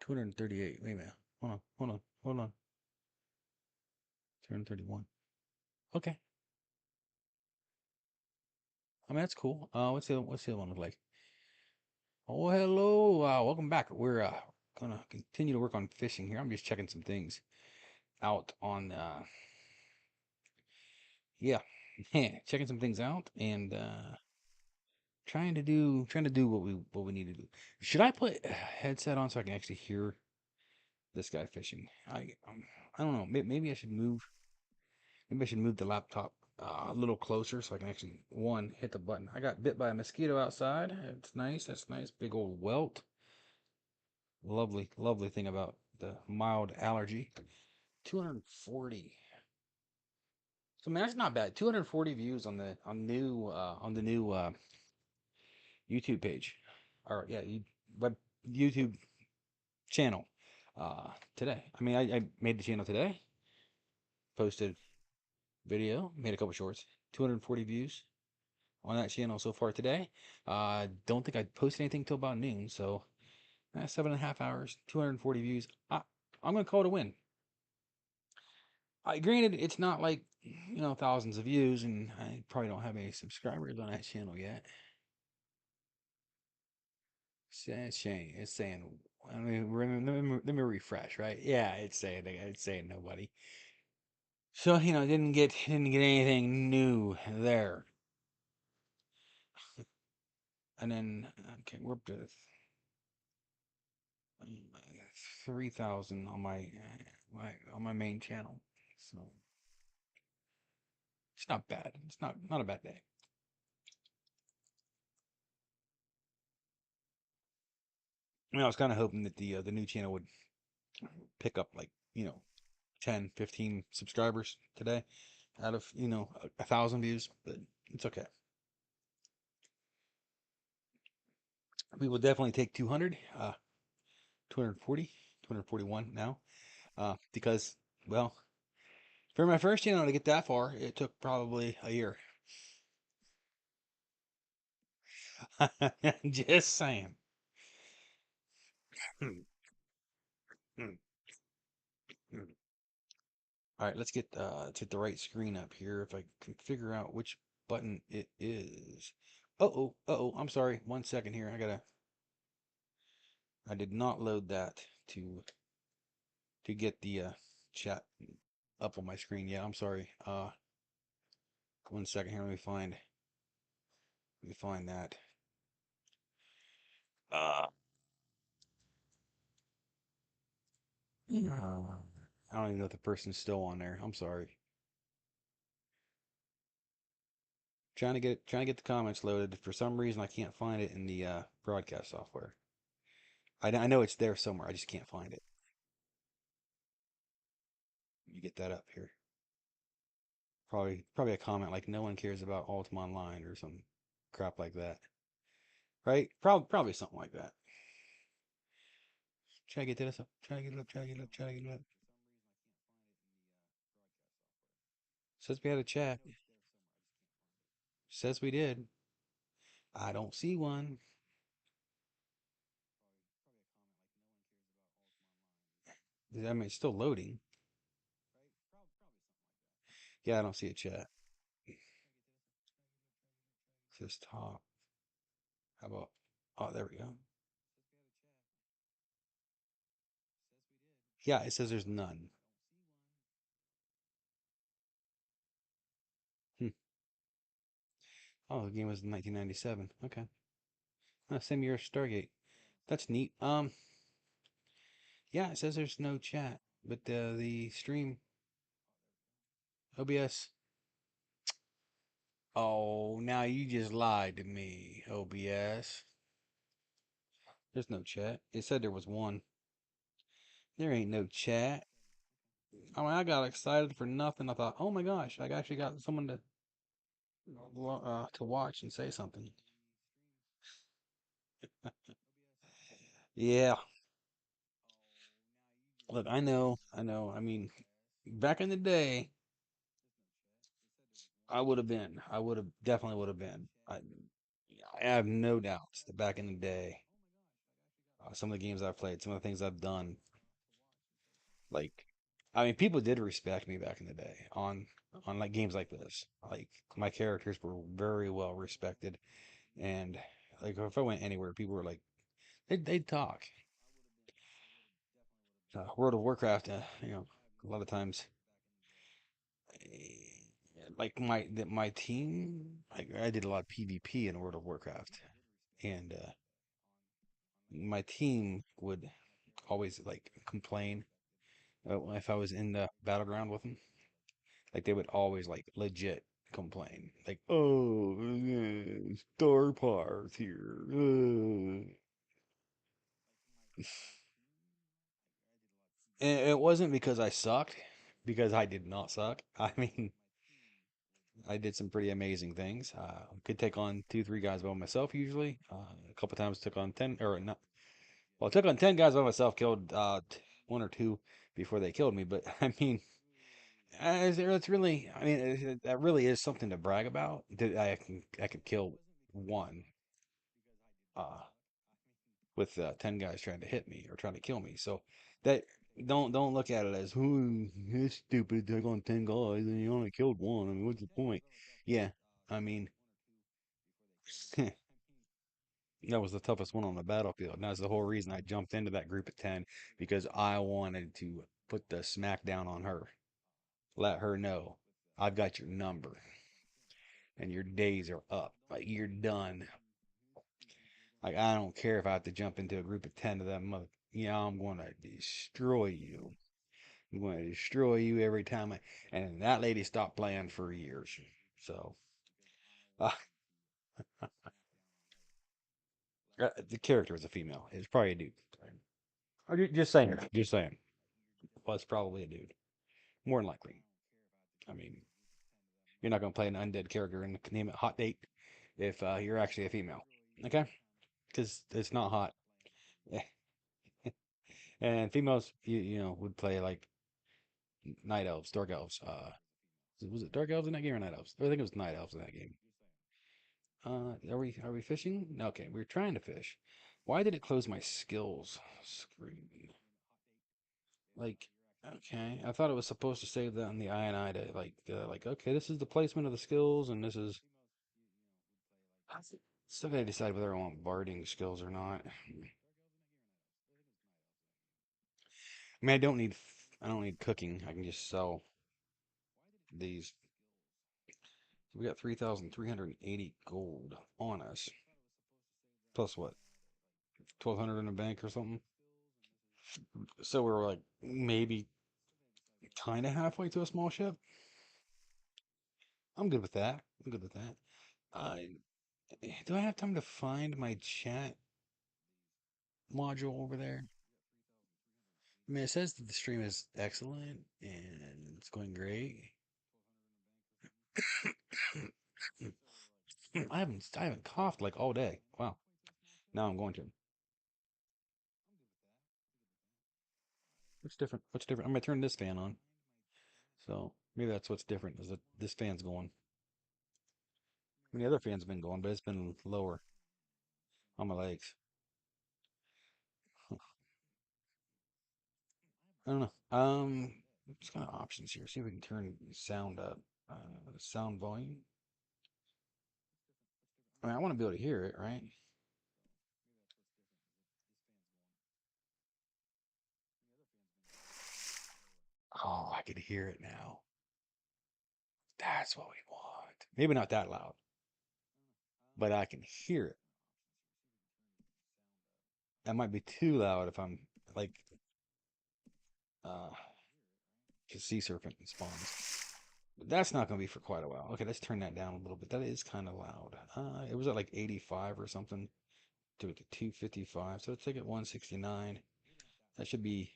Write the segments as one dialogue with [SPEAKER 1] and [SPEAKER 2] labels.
[SPEAKER 1] 238. Wait a minute. Hold on. 231. Okay. I mean, that's cool. What's the other one look like? Oh, hello. Welcome back. We're gonna continue to work on fishing here. I'm just checking some things out on yeah, checking some things out and trying to do what we need to do. Should I put a headset on so I can actually hear this guy fishing? I don't know. Maybe I should move the laptop a little closer so I can actually hit the button. I got bit by a mosquito outside. It's nice. That's nice. Big old welt. Lovely, lovely thing about the mild allergy. 240. So man, that's not bad. 240 views on the new YouTube page, or yeah, web YouTube channel today. I mean, I made the channel today, posted video, made a couple shorts. 240 views on that channel so far today. Don't think I posted anything till about noon, so 7.5 hours, 240 views. I'm gonna call it a win. Granted, it's not like thousands of views, and I probably don't have any subscribers on that channel yet. It's saying it's saying. I mean, let me refresh, right? Yeah, it's saying nobody. So didn't get anything new there, and then okay, we're up to 3,000 on my main channel. So it's not bad. It's not a bad day. I mean, I was kind of hoping that the new channel would pick up like 10, 15 subscribers today out of 1,000 views, but it's okay. We will definitely take 200, 240, 241 now, because well, for my first channel to get that far, it took probably a year. Just saying. All right, let's get the right screen up here. If I can figure out which button it is. I'm sorry. 1 second here. I did not load that to get the chat up on my screen. Yeah, I'm sorry. 1 second here. Let me find that. Uh, I don't even know if the person's still on there. I'm sorry. Trying to get the comments loaded. For some reason, I can't find it in the broadcast software. I know it's there somewhere. I just can't find it. You get that up here. Probably a comment like no one cares about Ultima Online or some crap like that. Right? Probably something like that. Try to get this up. Try to get it up. Try to get it up. Try to get it up. Says we had a chat. Says we did. I don't see one. I mean, it's still loading. Yeah, I don't see a chat. It says top. How about? Oh, there we go. Yeah, it says there's none. Hmm. Oh, the game was in 1997. Okay. Same year as Stargate. That's neat. Yeah, it says there's no chat, but the stream OBS. Oh, now you just lied to me, OBS. There's no chat. It said there was one. There ain't no chat. I mean, I got excited for nothing. I thought, oh my gosh, I actually got someone to watch and say something. Yeah, look, I know. I mean, back in the day, I would have definitely would have been. I have no doubts that back in the day, some of the games I've played, some of the things I've done, like, I mean, people did respect me back in the day on like games like this. Like my characters were very well respected, and like if I went anywhere, people were like they'd talk. World of Warcraft, a lot of times, like my team, I did a lot of PvP in World of Warcraft, and my team would always like complain if I was in the battleground with them. Like they would always like legit complain, like, "Oh, star powers here." And it wasn't because I sucked, because I did not suck. I mean, I did some pretty amazing things. Could take on two, three guys by myself usually. A couple times took on 10, or not. Well, I took on 10 guys by myself, killed one or two before they killed me. But I mean, it's really, I mean, that really is something to brag about. That I could kill one uh, with 10 guys trying to hit me or trying to kill me. So that don't look at it as, "Who it's stupid. Took on 10 guys and you only killed one. I mean, what's the point?" Yeah, I mean. That was the toughest one on the battlefield. And that's the whole reason I jumped into that group of 10 because I wanted to put the smack down on her. Let her know I've got your number and your days are up. Like you're done. Like I don't care if I have to jump into a group of 10 of them mother. I'm going to destroy you. I'm going to destroy you every time and that lady stopped playing for years. So, uh, the character was a female. It's probably a dude. Just saying. Just saying. Well, it's probably a dude. More than likely. I mean, you're not going to play an undead character and name it Hot Date if you're actually a female. Okay? Because it's not hot. And females, would play like night elves, dark elves. Was it dark elves in that game or night elves? I think it was night elves in that game. Are we fishing? No, okay, we're trying to fish. Why did it close my skills screen? Like, okay, I thought it was supposed to save that on the INI to like okay, this is the placement of the skills, and this is. Still gotta decide whether I want barding skills or not. I mean, I don't need cooking. I can just sell these. So we got 3,380 gold on us. Plus what? 1,200 in the bank or something. So we're like maybe kind of halfway to a small ship. I'm good with that. I'm good with that. Uh, do I have time to find my chat module over there? I mean, it says that the stream is excellent and it's going great. I haven't coughed like all day. Wow. Now I'm going to. What's different? What's different? I'm gonna turn this fan on. So maybe that's what's different is that this fan's going. I mean, the other fan's been going, but it's been lower on my legs. I don't know. Just kind of options here. See if we can turn sound up. Sound volume. I mean, I want to be able to hear it, right? Oh, I could hear it now. That's what we want. Maybe not that loud, but I can hear it. That might be too loud if I'm like uh sea serpent spawns. But that's not gonna be for quite a while. Okay, let's turn that down a little bit. That is kind of loud. It was at like 85 or something. Do it to 255. So let's take it 169. That should be.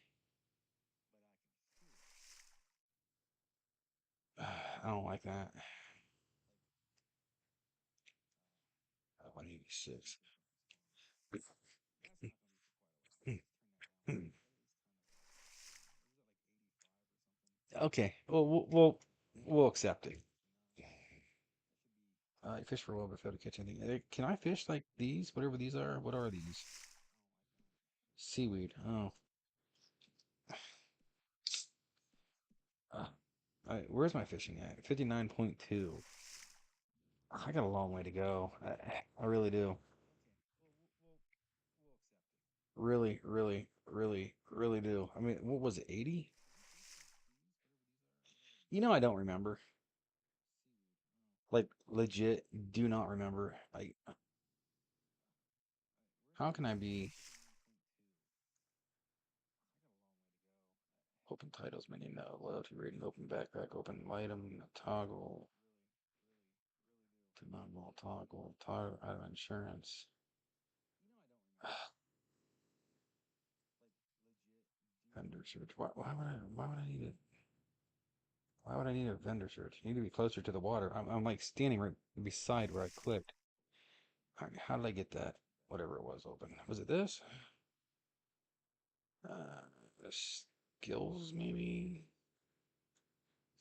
[SPEAKER 1] I don't like that. 186. Okay. Well, we'll accept it. I fish for a while before to catch anything. Can I fish like these? Whatever these are. What are these? seaweed. Oh, uh, where's my fishing at? 59.2. I got a long way to go. I really do. Really, really, really, really do. I mean, what was it, 80? I don't remember. Like, legit, do not remember. Like, how can I be open titles menu? No. Loyalty rating, open backpack, open item, toggle, to non toggle out of insurance. Vendor search. Why would I need a vendor search? You need to be closer to the water. I'm like standing right beside where I clicked. How did I get that? Whatever it was open. Was it this? The skills maybe?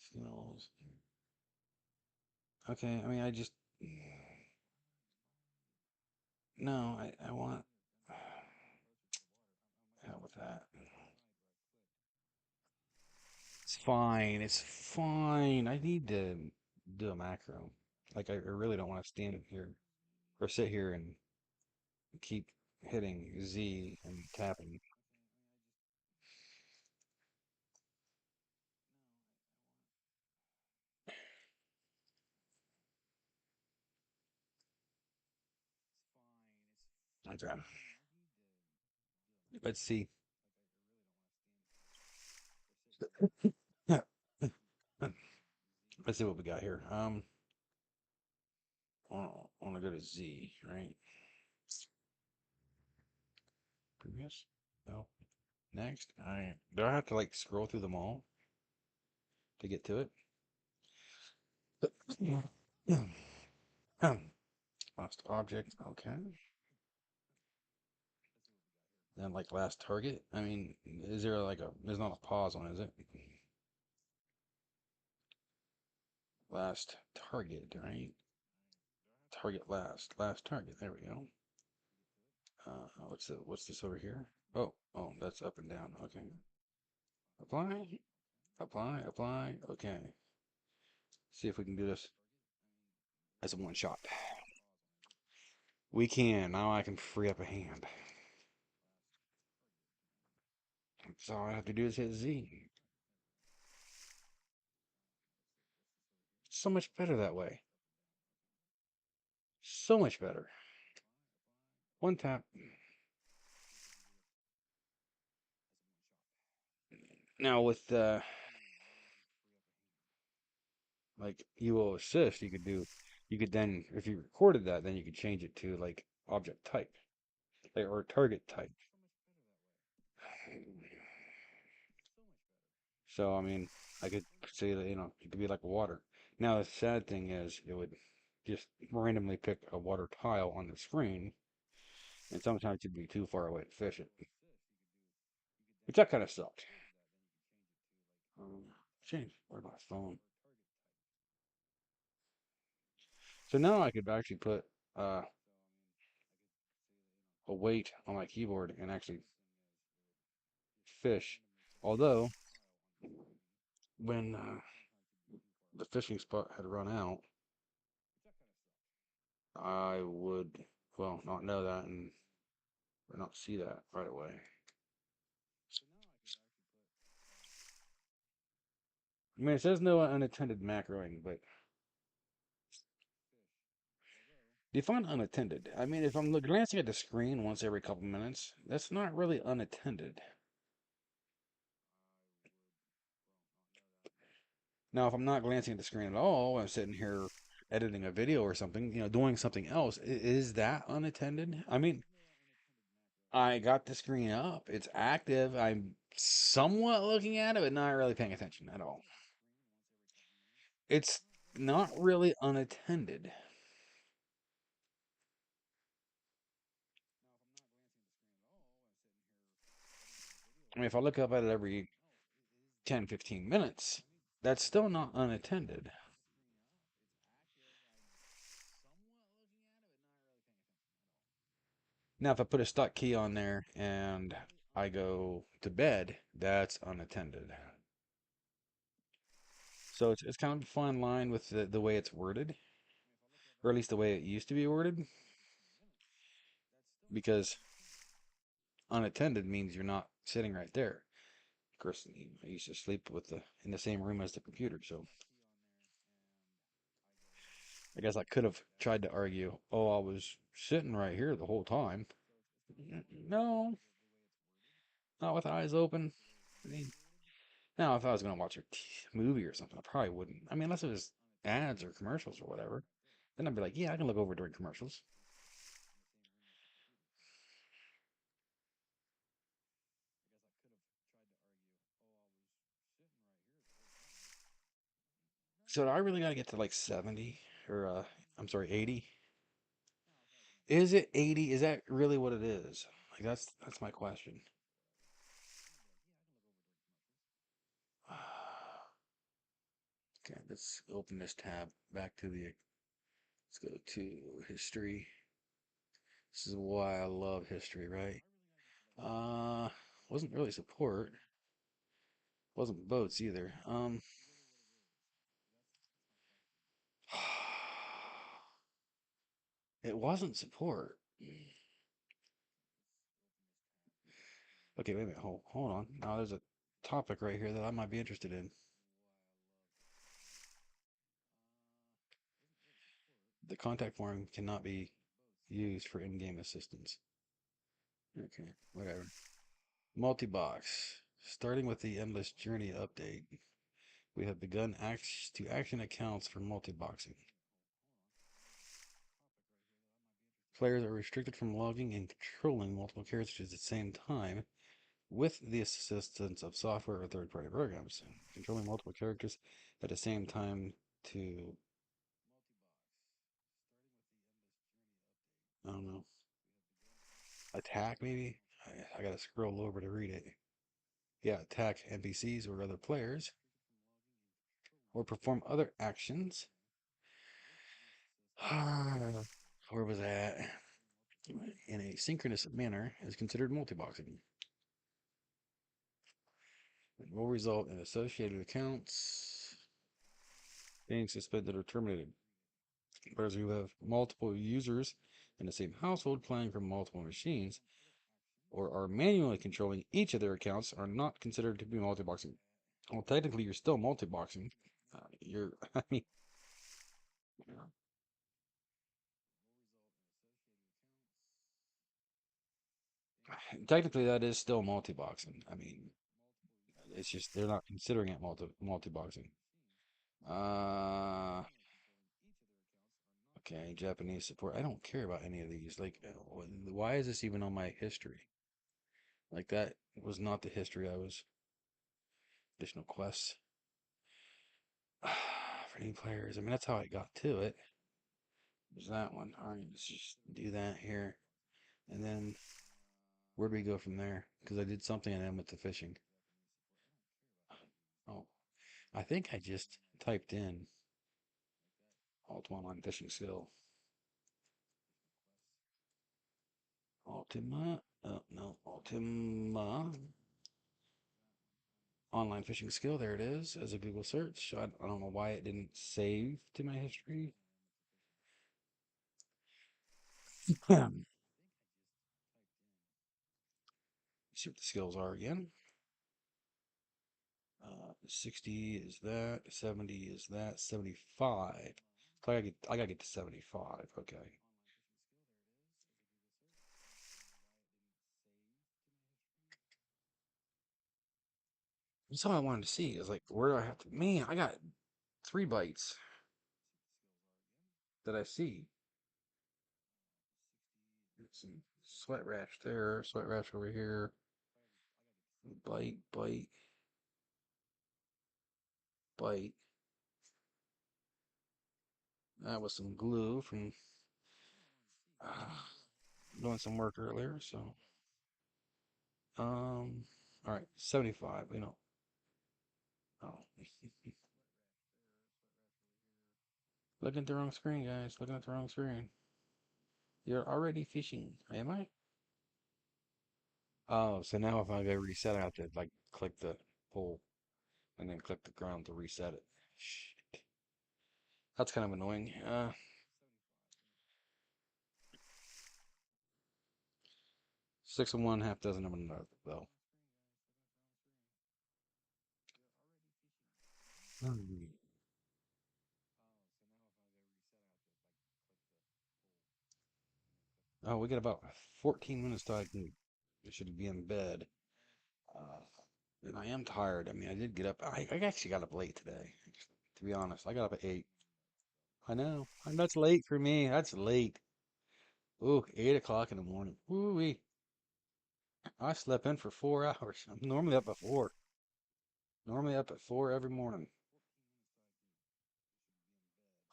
[SPEAKER 1] Skills. Okay, I mean I just no, I want hell with that. It's fine. It's fine. I need to do a macro. Like I really don't want to stand here or sit here and keep hitting Z and tapping. Okay. Let's see. Let's see what we got here. I want to go to Z, right? Previous. No. Next. All right. Do I have to like scroll through them all to get to it? Last object. Okay. Then like last target. I mean, is there like there's not a pause on, is it? Last target, right? Target last. Last target. There we go. What's this over here? Oh, that's up and down. Okay. Apply, apply, apply. Okay. See if we can do this as a one shot. We can. Now I can free up a hand. So all I have to do is hit Z. So much better that way. So much better. One tap. Now with like you will assist, you could then if you recorded that, then you could change it to like object type, like or target type. So I mean, I could say that it could be like water. Now the sad thing is, it would just randomly pick a water tile on the screen, and sometimes you'd be too far away to fish it, which that kind of sucked. Change. Where's my phone? So now I could actually put uh, a weight on my keyboard and actually fish. Although when the fishing spot had run out, I would well not know that and or not see that right away. I mean, it says no unattended macroing, but define unattended. I mean, if I'm glancing at the screen once every couple minutes, that's not really unattended. Now, if I'm not glancing at the screen at all, I'm sitting here editing a video or something, doing something else, is that unattended? I mean, I got the screen up, it's active, I'm somewhat looking at it, but not really paying attention at all. It's not really unattended. I mean, if I look up at it every 10, 15 minutes, that's still not unattended. Now, if I put a stuck key on there and I go to bed, that's unattended. So it's kind of a fine line with the way it's worded, or at least the way it used to be worded, because unattended means you're not sitting right there. Of course, I used to sleep with the in the same room as the computer, so I guess I could have tried to argue, oh, I was sitting right here the whole time. No, not with eyes open. I mean, now if I was gonna watch a movie or something, I probably wouldn't. I mean, unless it was ads or commercials or whatever, then I'd be like, yeah, I can look over during commercials. So I really got to get to like 70 or I'm sorry, 80. Is it 80? Is that really what it is? Like that's my question. Okay, let's open this tab back to the let's go to history. This is why I love history, right? Uh wasn't really support. Wasn't boats either. It wasn't support. Okay, wait a minute. Hold on. Now there's a topic right here that I might be interested in. The contact form cannot be used for in-game assistance. Okay, whatever. Multi-box. Starting with the Endless Journey update, we have begun action accounts for multi-boxing. Players are restricted from logging and controlling multiple characters at the same time with the assistance of software or third-party programs. Controlling multiple characters at the same time to, I don't know, attack maybe? I gotta scroll over to read it. Yeah, attack NPCs or other players, or perform other actions. Where was that? In a synchronous manner is considered multi-boxing. It will result in associated accounts being suspended or terminated. Players who have multiple users in the same household playing from multiple machines or are manually controlling each of their accounts are not considered to be multi-boxing. Well, technically, you're still multi-boxing. You're, I mean, technically that is still multi-boxing. I mean, it's just they're not considering it multi-boxing. Uh, okay, Japanese support. I don't care about any of these. Like, why is this even on my history? Like that was not the history I was. Additional quests for new players. I mean, that's how I got to it. There's that one. All right, let's just do that here, and then where do we go from there? Because I did something and then went to fishing. Oh, I think I just typed in Ultima Online fishing skill. Ultima. Oh no, Ultima Online fishing skill. There it is as a Google search. I don't know why it didn't save to my history. See what the skills are again. 60 is that, 70 is that, 75. So I gotta get to 75. Okay. That's all I wanted to see. Is like, where do I have to? Man, I got 3 bytes that I see. Some sweat rash there, sweat rash over here. Bite, bite, bite. That was some glue from uh, doing some work earlier. So, all right, 75. Oh, looking at the wrong screen, guys. Looking at the wrong screen. You're already fishing, am I? Oh, so now if I go reset, I have to like click the pull and then click the ground to reset it. Shit. That's kind of annoying. 6 and 1, half dozen of another, though. Hmm. Oh, we got about 14 minutes till I should be in bed. Uh, and I am tired. I mean, I did get up. I actually got up late today, to be honest. I got up at 8. I know. And that's late for me. That's late. Ooh, 8 o'clock in the morning. Ooh, I slept in for 4 hours. I'm normally up at 4. Normally up at 4 every morning.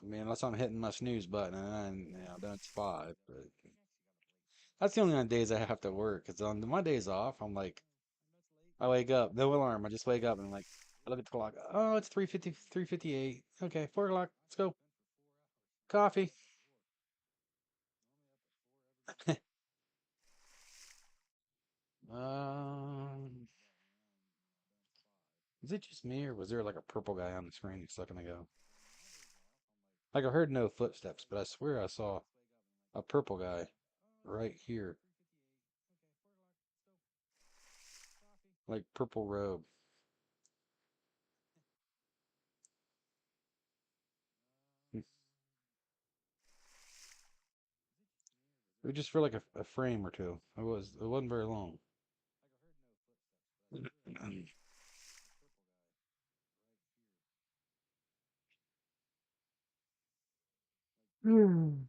[SPEAKER 1] I mean, unless I'm hitting my snooze button and then it's 5. But that's the only on days I have to work. Because on my days off, I'm like, I wake up, no alarm. I just wake up and like, I look at the clock. Oh, it's 3:50, 3:58. Okay, 4 o'clock. Let's go. Coffee. Um, is it just me or was there like a purple guy on the screen a second ago? Like I heard no footsteps, but I swear I saw a purple guy right here, like purple robe. It was just for like a frame or two. It wasn't very long. Hmm.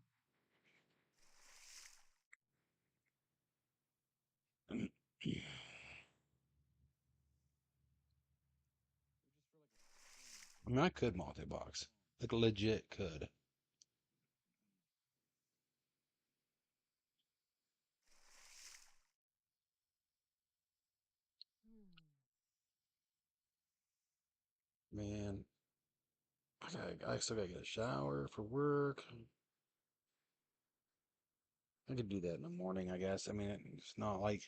[SPEAKER 1] I mean, I could multi-box. Like legit could. Man, I still gotta get a shower for work. I could do that in the morning, I guess. I mean, it's not like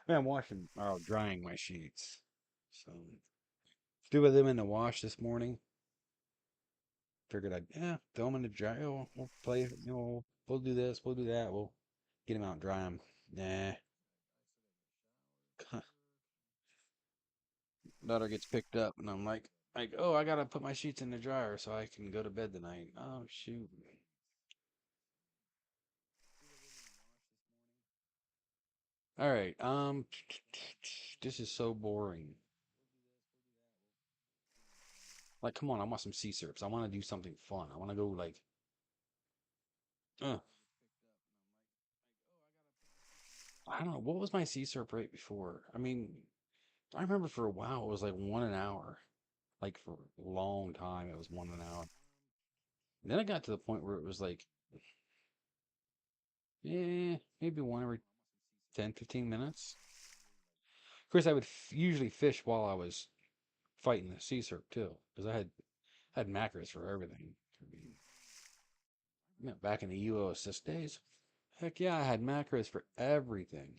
[SPEAKER 1] I mean, I'm washing or drying my sheets. So two of them in the wash this morning. Figured I'd throw them in the dry. Oh, we'll play. We'll do this. We'll do that. We'll get them out and dry them. Nah. Daughter gets picked up, and I'm like, oh, I gotta put my sheets in the dryer so I can go to bed tonight. Oh shoot. All right. This is so boring. Like, come on, I want some sea serps. I want to do something fun. I want to go like, uh, I don't know, what was my sea serp rate before? I mean, I remember for a while it was like 1 an hour. Like for a long time it was 1 an hour. And then it got to the point where it was like, maybe one every 10, 15 minutes. Of course, I would usually fish while I was fighting the sea serp too, because I had macros for everything. I mean, back in the UO assist days, heck yeah, I had macros for everything.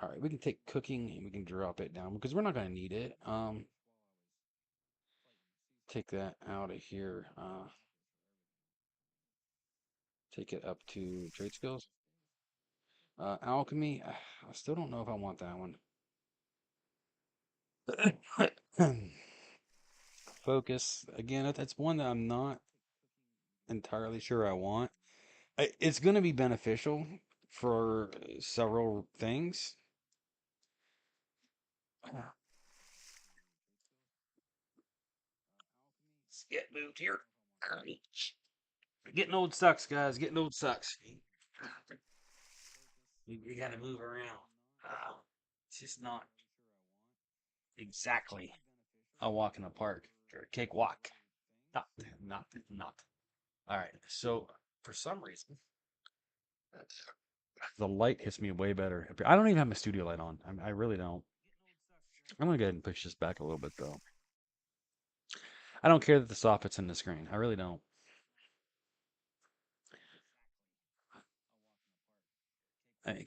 [SPEAKER 1] All right, we can take cooking and we can drop it down because we're not going to need it. Take that out of here. Take it up to trade skills. Alchemy. I still don't know if I want that one. Focus again. That's one that I'm not entirely sure I want. It's going to be beneficial for several things. Let's get moved here. Getting old sucks, guys. Getting old sucks. You got to move around. It's just not exactly a walk in the park or a cakewalk. Not, not. All right. So for some reason, the light hits me way better. I don't even have my studio light on. I really don't. I'm gonna go ahead and push this back a little bit though. I don't care that the soffit's in the screen. I really don't.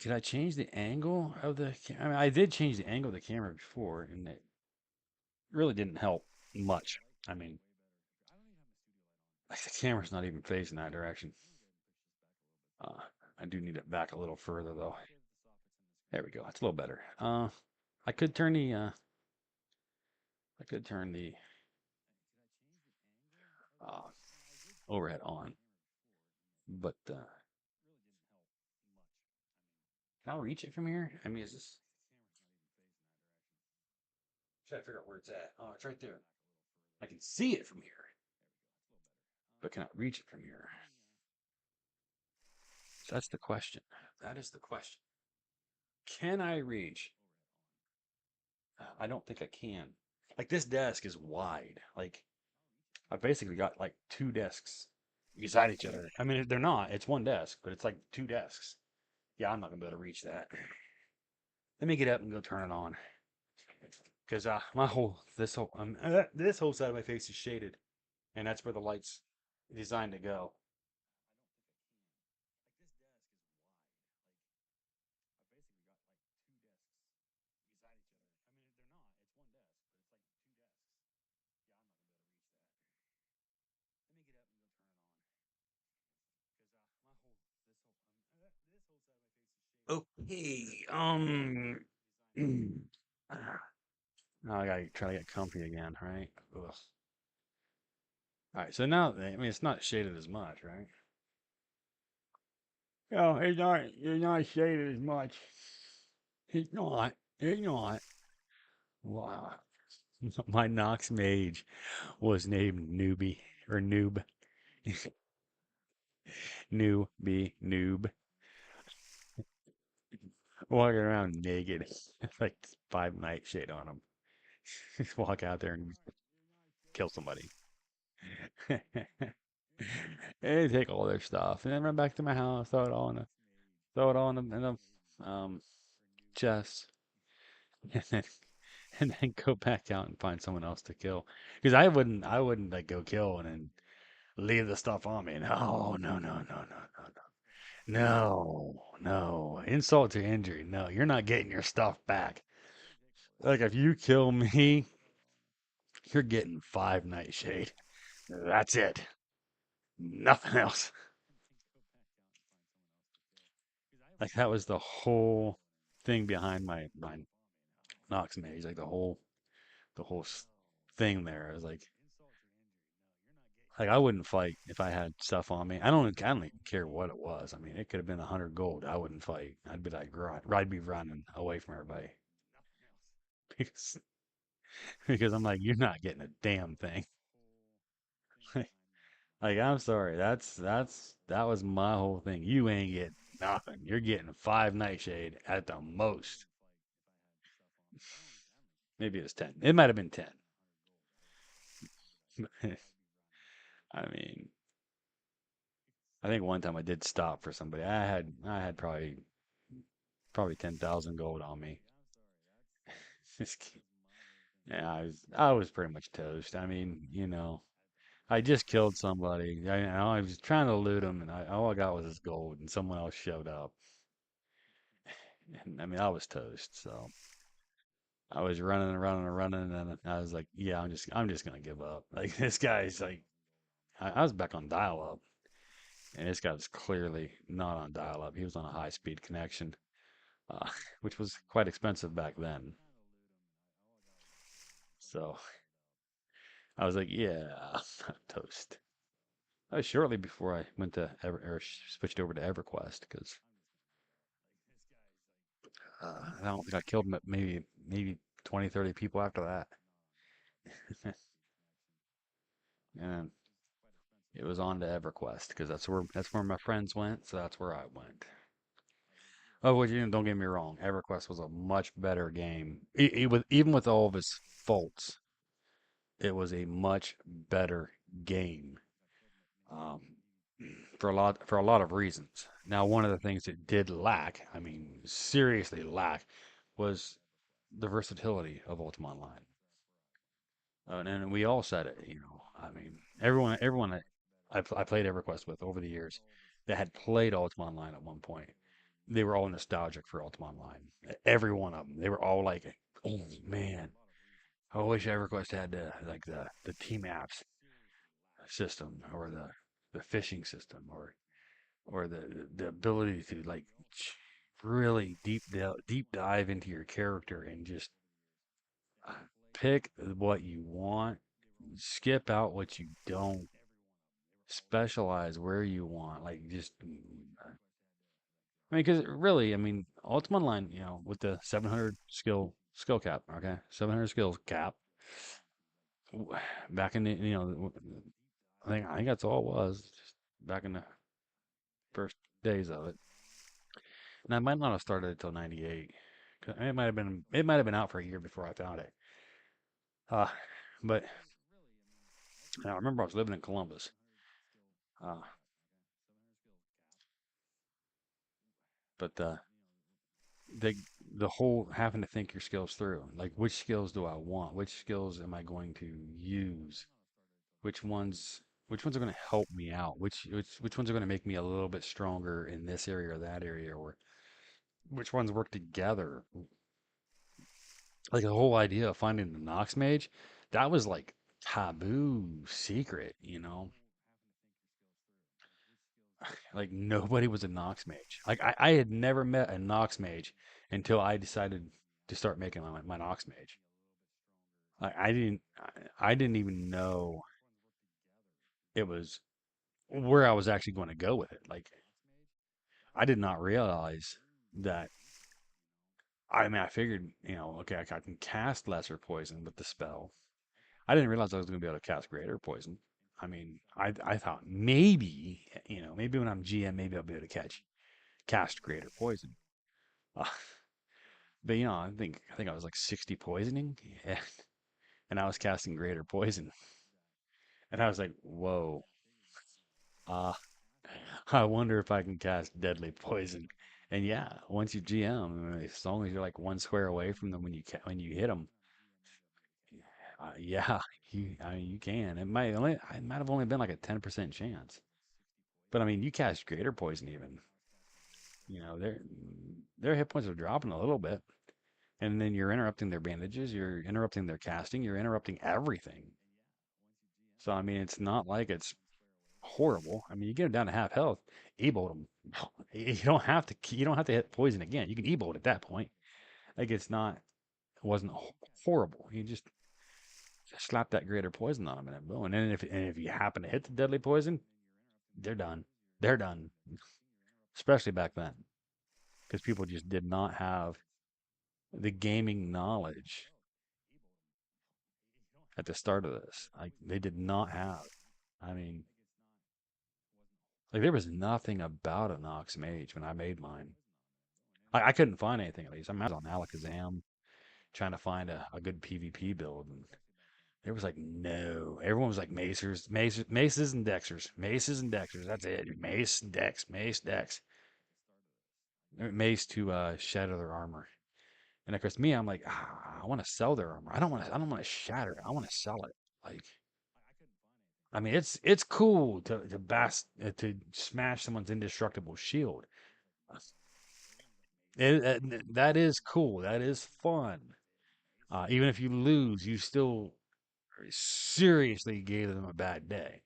[SPEAKER 1] Could I change the angle of the? I mean, I did change the angle of the camera before, and it really didn't help much. I mean, like the camera's not even facing that direction. Uh, I do need it back a little further though. There we go. That's a little better. I could turn the I could turn the uh, overhead on, but can I reach it from here? I mean, is this? Try to figure out where it's at. Oh, it's right there. I can see it from here, but can I reach it from here? That's the question. That is the question. Can I reach? I don't think I can. Like this desk is wide. Like I basically got like two desks beside each other. I mean, they're not. It's one desk, but it's like two desks. Yeah, I'm not gonna be able to reach that. Let me get up and go turn it on. Because my whole this whole side of my face is shaded, and that's where the light's designed to go. Okay. Now I gotta try to get comfy again, right? Ugh. All right. So now, I mean, it's not shaded as much, right? No, it's not shaded as much. It's not. It's not. Wow. My Nox mage was named Newbie or Noob. Newbie, Noob. Walking around naked. Like five nightshade on him. Just walk out there and kill somebody. And take all their stuff and then run back to my house, throw it all in the chest. And then and then go back out and find someone else to kill. Because I wouldn't like go kill and then leave the stuff on me. No, no, no, no, no, no, no, no, no. Insult to injury. No, you're not getting your stuff back. Like if you kill me, you're getting five nightshade. That's it. Nothing else. Like that was the whole thing behind my Nox maze. Like the whole thing there. I was like I wouldn't fight if I had stuff on me. I don't even care what it was. I mean, it could have been 100 gold. I wouldn't fight. I'd be like, I'd be running away from everybody because because I'm like, you're not getting a damn thing. Like, I'm sorry. That was my whole thing. You ain't getting nothing. You're getting five nightshade at the most. Maybe it was 10. It might have been 10. I mean, I think one time I did stop for somebody. I had probably 10,000 gold on me. Yeah, I was pretty much toast. I mean, I just killed somebody. I was trying to loot him, and all I got was his gold, and someone else showed up. And I mean, I was toast. So I was running and running and running, and I was like, yeah, I'm just gonna give up. Like this guy's like, I was back on dial-up, and this guy was clearly not on dial-up. He was on a high-speed connection, uh, which was quite expensive back then. So I was like, yeah, I'm toast. That was shortly before I went to or switched over to EverQuest because I don't think I killed maybe 20, 30 people after that. And it was on to EverQuest because that's where my friends went, so that's where I went. Oh, well, don't get me wrong, EverQuest was a much better game. Even with all of its faults, it was a much better game. Um, for a lot of reasons. Now, one of the things it did lack, I mean, seriously lack, was the versatility of Ultima Online. And we all said it, I mean, everyone that I played EverQuest with over the years that had played Ultima Online at one point,
[SPEAKER 2] they were all nostalgic for Ultima Online. Every one of them. They were all like, "Oh man, I wish EverQuest had the team apps system or the fishing system or the ability to like really deep dive into your character and just pick what you want, skip out what you don't, specialize where you want, like just I mean, because really, I mean, Ultima Online, with the 700 skill cap, okay, 700 skills cap, back in the, I think that's all it was, just back in the first days of it, and I might not have started until '98. It might have been out for a year before I found it. Uh, but I remember I was living in Columbus. Uh, but the the whole having to think your skills through, like which skills do I want? Which skills am I going to use? which ones which ones are going to help me out, which ones are going to make me a little bit stronger in this area or that area, or which ones work together. Like the whole idea of finding the Nox mage, that was like taboo secret, like nobody was a Nox mage. Like I had never met a Nox mage until I decided to start making my Nox mage. Like I didn't even know it was where I was actually going to go with it. Like I did not realize that. I mean, I figured, okay, I can cast lesser poison with the spell. I didn't realize I was going to be able to cast greater poison. I mean, I thought maybe, maybe when I'm GM, maybe I'll be able to cast greater poison. Uh, but I think I was like 60 poisoning, and, and I was casting greater poison, and I was like, whoa, uh, I wonder if I can cast deadly poison. And yeah, once you GM, as long as you're like one square away from them when you hit them, yeah, I mean, you can. It might have only been like a 10% chance. But I mean, you cast greater poison even. Their hit points are dropping a little bit, and then you're interrupting their bandages, you're interrupting their casting, you're interrupting everything. So I mean, it's not like it's horrible. I mean, you get them down to half health, e-bolt them. You don't have to hit poison again. You can e-bolt at that point. Like it wasn't horrible. You just slap that greater poison on them and boom. And if you happen to hit the deadly poison, they're done. They're done. Especially back then, because people just did not have the gaming knowledge at the start of this. Like they did not have. I mean, like there was nothing about a Nox Mage when I made mine. I couldn't find anything at least. I mean, I was on Alakazam trying to find a good PvP build, and there was like no. Everyone was like maces and dexers, maces and dexers. That's it. Mace and dex, mace dex, mace to shatter their armor. And of course, me, I'm like, I want to sell their armor. I don't want to shatter it. I want to sell it. Like, I mean, it's cool to smash someone's indestructible shield. That is cool. That is fun. Even if you lose, you still seriously gave them a bad day.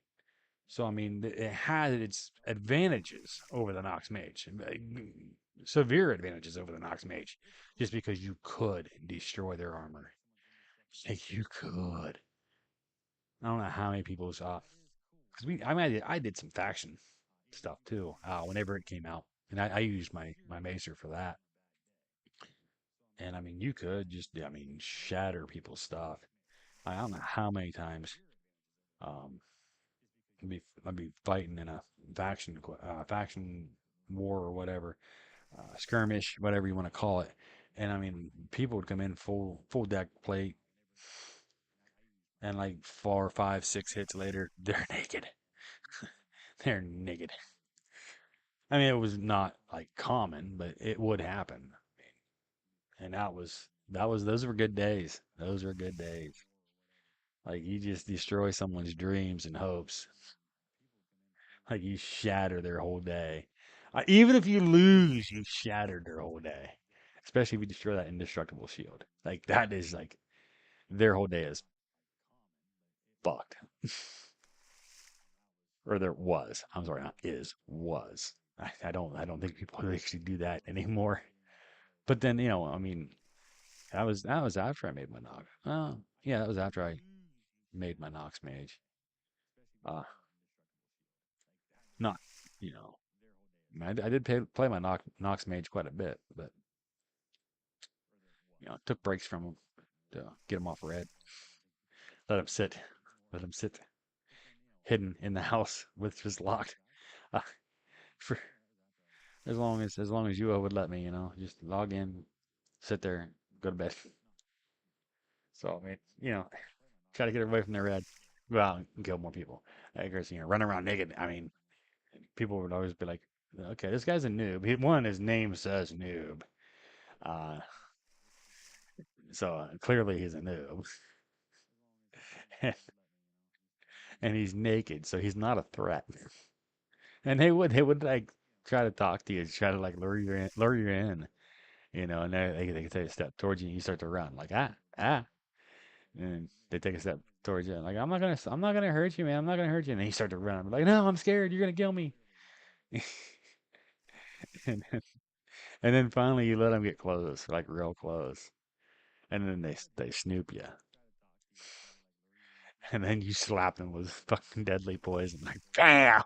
[SPEAKER 2] So I mean, it had its advantages over the Nox Mage, severe advantages over the Nox Mage, just because you could destroy their armor. Like you could. I don't know how many people saw because I mean, I did some faction stuff too. Whenever it came out, and I used my macer for that. And I mean, you could just, I mean, shatter people's stuff. I don't know how many times um, I'd be fighting in a faction war or whatever, skirmish, whatever you want to call it. And I mean, people would come in full deck plate, and like 4, 5, 6 hits later, they're naked. They're naked. I mean, it was not like common, but it would happen. And those were good days. Those were good days. Like you just destroy someone's dreams and hopes. Like you shatter their whole day. Even if you lose, you shattered their whole day. Especially if you destroy that indestructible shield. Like that is like their whole day is fucked. Or there was. I'm sorry, not is, was. I don't think people actually do that anymore. But then, I mean, that was after I made my Nox. Oh, yeah, that was after I made my Nox Mage. Uh not, you know, I did play my Nox Mage quite a bit, but took breaks from him to get him off red. Let him sit. Let him sit hidden in the house with just locked. Uh, for as long as you would let me, just log in, sit there, go to bed. So I mean, try to get away from the red. Well, and kill more people. I guess run around naked. I mean, people would always be like, "Okay, this guy's a noob." His name says noob, uh, so clearly he's a noob, and he's naked, so he's not a threat. And they would like try to talk to you, try to like lure you in, and they take a step towards you, and you start to run like and they take a step towards you, like I'm not gonna hurt you, man, I'm not gonna hurt you, and then you start to run. I'm like, no, I'm scared, you're gonna kill me. and and then finally you let them get close, like real close, and then they snoop you, and then you slap them with fucking deadly poison, like bam,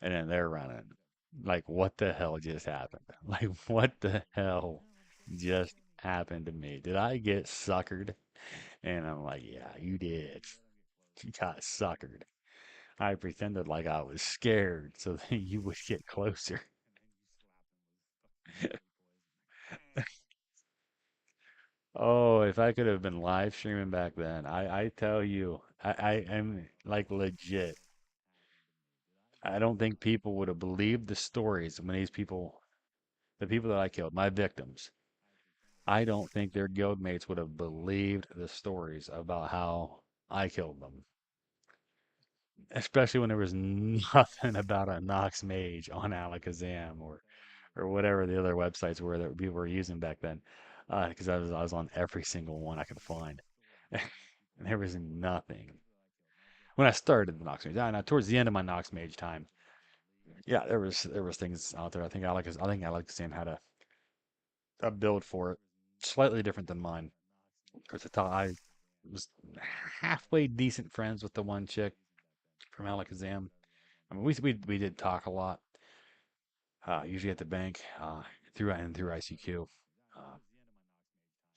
[SPEAKER 2] and then they're running. Like, what the hell just happened? Like, what the hell just happened to me? Did I get suckered? And I'm like, yeah, you did. You got suckered. I pretended like I was scared so that you would get closer. Oh, if I could have been live streaming back then, I tell you, I am like legit. I don't think people would have believed the stories when the people that I killed, my victims, I don't think their guildmates would have believed the stories about how I killed them, especially when there was nothing about a Nox Mage on Alakazam or whatever the other websites were that people were using back then. Because I was on every single one I could find, and there was nothing when I started the Nox Mage. Now towards the end of my Nox Mage time, yeah, there was things out there. I think Alakazam had a build for it, slightly different than mine. At the time, I was halfway decent friends with the one chick from Alakazam. I mean, we did talk a lot, usually at the bank, through ICQ.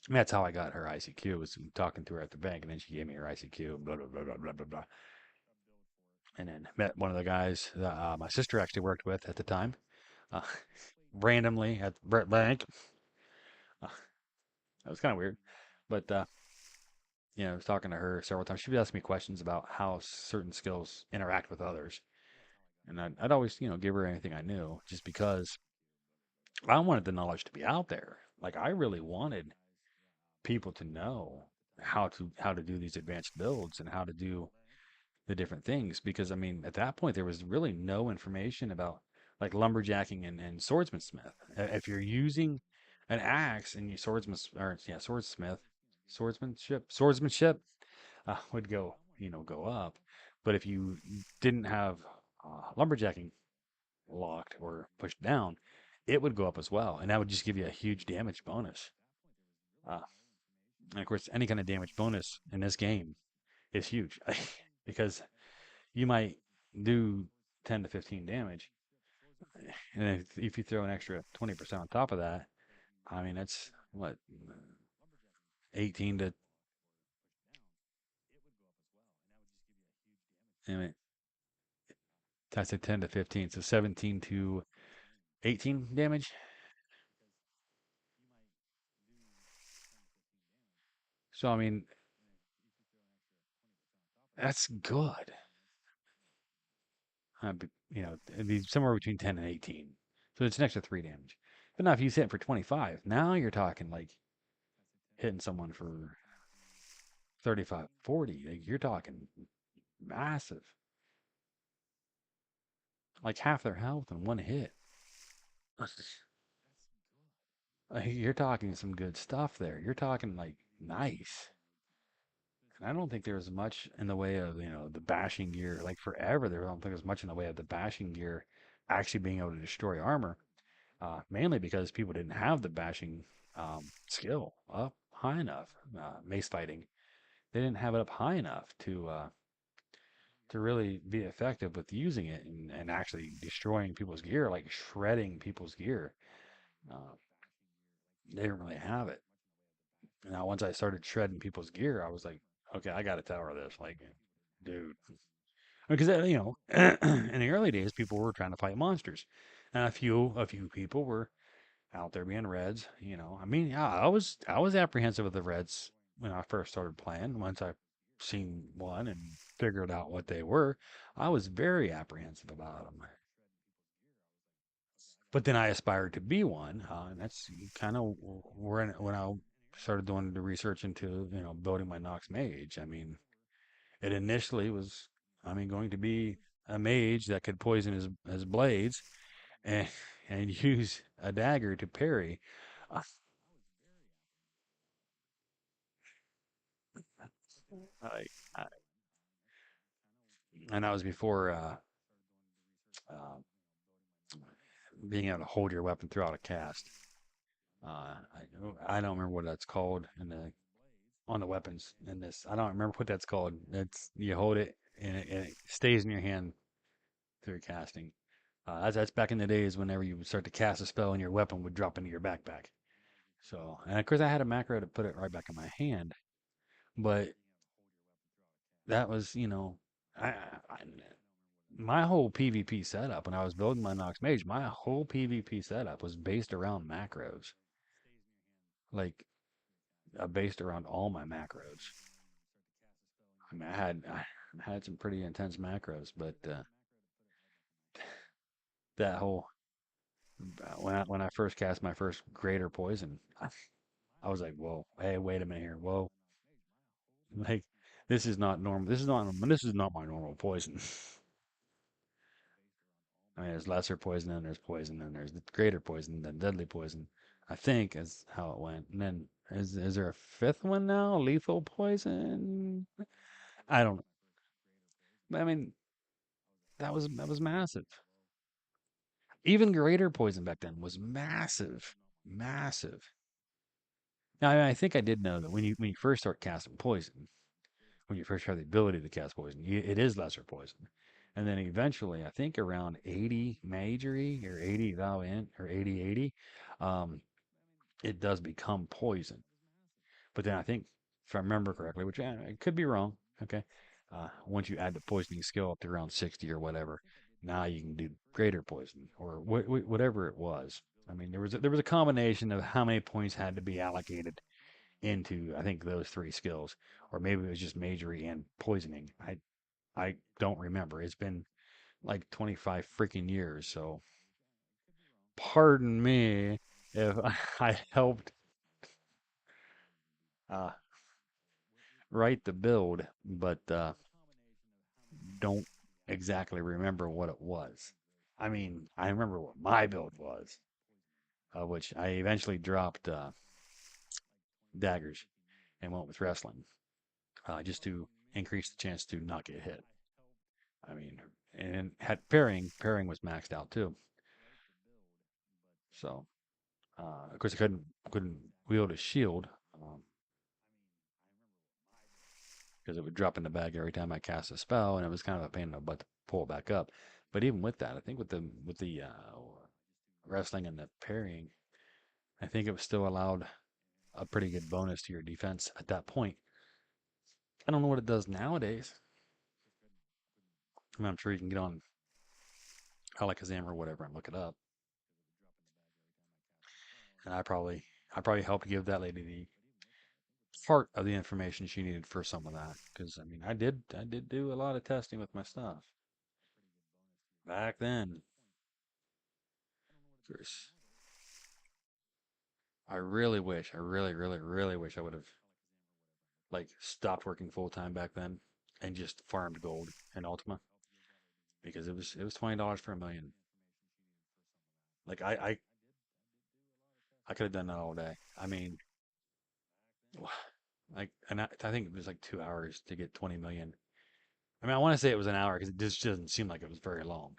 [SPEAKER 2] And that's how I got her ICQ was talking to her at the bank, and then she gave me her ICQ. Blah blah blah blah blah blah blah. And then met one of the guys that my sister actually worked with at the time, uh, randomly at the bank. Uh, that was kind of weird, but I was talking to her several times. She would ask me questions about how certain skills interact with others. And I'd always, give her anything I knew just because I wanted the knowledge to be out there. Like I really wanted people to know how to do these advanced builds and how to do the different things because I mean at that point there was really no information about like lumberjacking and swordsmith. If you're using an axe and you swordsmanship would go up, but if you didn't have lumberjacking locked or pushed down, it would go up as well, and that would just give you a huge damage bonus. Uh, and of course, any kind of damage bonus in this game is huge because you might do 10 to 15 damage, and if you throw an extra 20% on top of that, I mean that's what 18 to I mean I said 10 to 15, so 17 to 18 damage. So I mean that's good. It'd be somewhere between 10 and 18. So it's an extra 3 damage. But now if you hit for 25, now you're talking like hitting someone for 35, 40. Like you're talking massive. like half their health in one hit. You're talking some good stuff there. You're talking like nice. And I don't think there was much in the way of, the bashing gear. Like forever, there I don't think there's much in the way of the bashing gear actually being able to destroy armor. Mainly because people didn't have the bashing skill up high enough. Mace fighting, they didn't have it up high enough to really be effective with using it and actually destroying people's gear, like shredding people's gear. Uh, they didn't really have it. Now, once I started shredding people's gear, I was like, okay, I got to tower this. Like, dude, because in the early days, people were trying to fight monsters, and a few people were out there being reds. I mean, yeah, I was apprehensive of the reds when I first started playing. Once I seen one and figured out what they were, I was very apprehensive about them. But then I aspired to be one, and that's kind of when I started doing the research into building my Nox Mage. I mean, it initially was, I mean, going to be a mage that could poison his blades and and use a dagger to parry. Uh, I, I, and that was before uh, being able to hold your weapon throughout a cast. I don't remember what that's called in the on the weapons in this. I don't remember what that's called. It's you hold it and it stays in your hand through casting. That's back in the days whenever you would start to cast a spell and your weapon would drop into your backpack. So, and of course, I had a macro to put it right back in my hand, but that was, I my whole PvP setup when I was building my Nox Mage, my whole PvP setup was based around macros, like based around all my macros. I mean, I had some pretty intense macros, but that whole when I first cast my first greater poison, I was like, whoa, hey, wait a minute here, whoa, like this is not normal. This is not my normal poison. I mean, there's lesser poison, and there's poison, and there's the greater poison, then deadly poison. I think is how it went. And then is there a fifth one now? Lethal poison? I don't know. I mean, that was massive. Even greater poison back then was massive, massive. Now, I think I did know that when you first start casting poison, when you first have the ability to cast poison, it is lesser poison. And then eventually, I think around 80 magery or 80 valiant or 80, um, it does become poison. But then I think, if I remember correctly, which I could be wrong, okay, once you add the poisoning skill up to around 60 or whatever, now you can do greater poison or whatever it was. I mean, there was a combination of how many points had to be allocated into I think those three skills, or maybe it was just magery and poisoning. I don't remember. It's been like 25 freaking years, so pardon me if I helped uh, write the build, but don't exactly remember what it was. I mean, I remember what my build was, which I eventually dropped daggers and went with wrestling, just to increase the chance to not get hit. I mean, and had parrying. Parrying was maxed out too. So, of course, I couldn't wield a shield because it would drop in the bag every time I cast a spell, and it was kind of a pain in the butt to pull back up. But even with that, I think with the wrestling and the parrying, I think it was still allowed a pretty good bonus to your defense at that point. I don't know what it does nowadays. I mean, I'm sure you can get on Alakazam or whatever and look it up. And I probably helped give that lady the part of the information she needed for some of that. Because I mean, I did do a lot of testing with my stuff back then. Of course, I really, really, really wish I would have like stopped working full time back then and just farmed gold in Ultima. because it was $20 for a million. Like I could have done that all day. I mean, like, and I think it was like 2 hours to get 20 million. I mean, I want to say it was an hour because it just doesn't seem like it was very long.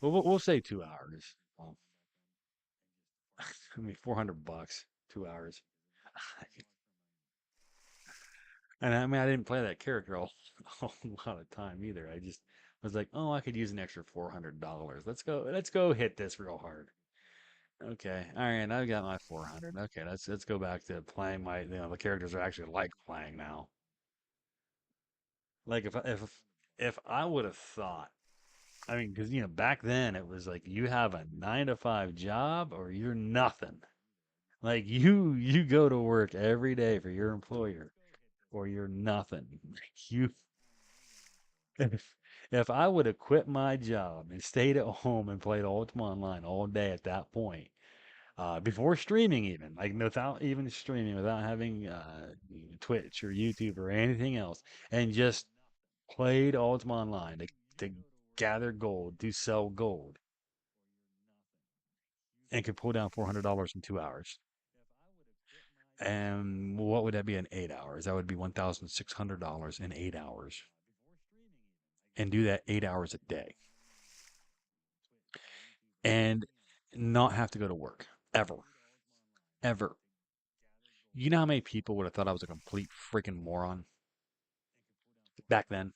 [SPEAKER 2] But we'll say 2 hours. Well, I mean, $400, 2 hours. And I mean, I didn't play that character a lot of time either. I just was like, oh, I could use an extra $400. Let's go hit this real hard. Okay, all right, I've got my 400. Okay, let's go back to playing the characters I actually like playing now. Like if I would have thought, I mean, because back then it was like you have a 9 to 5 job or you're nothing. Like you go to work every day for your employer or you're nothing. You if if I would have quit my job and stayed at home and played Ultima Online all day at that point, before streaming even, like without even streaming, without having Twitch or YouTube or anything else, and just played Ultima Online to gather gold, to sell gold, and could pull down $400 in 2 hours. And what would that be in 8 hours? That would be $1,600 in 8 hours, and do that 8 hours a day, and not have to go to work ever, ever. You know how many people would have thought I was a complete freaking moron back then?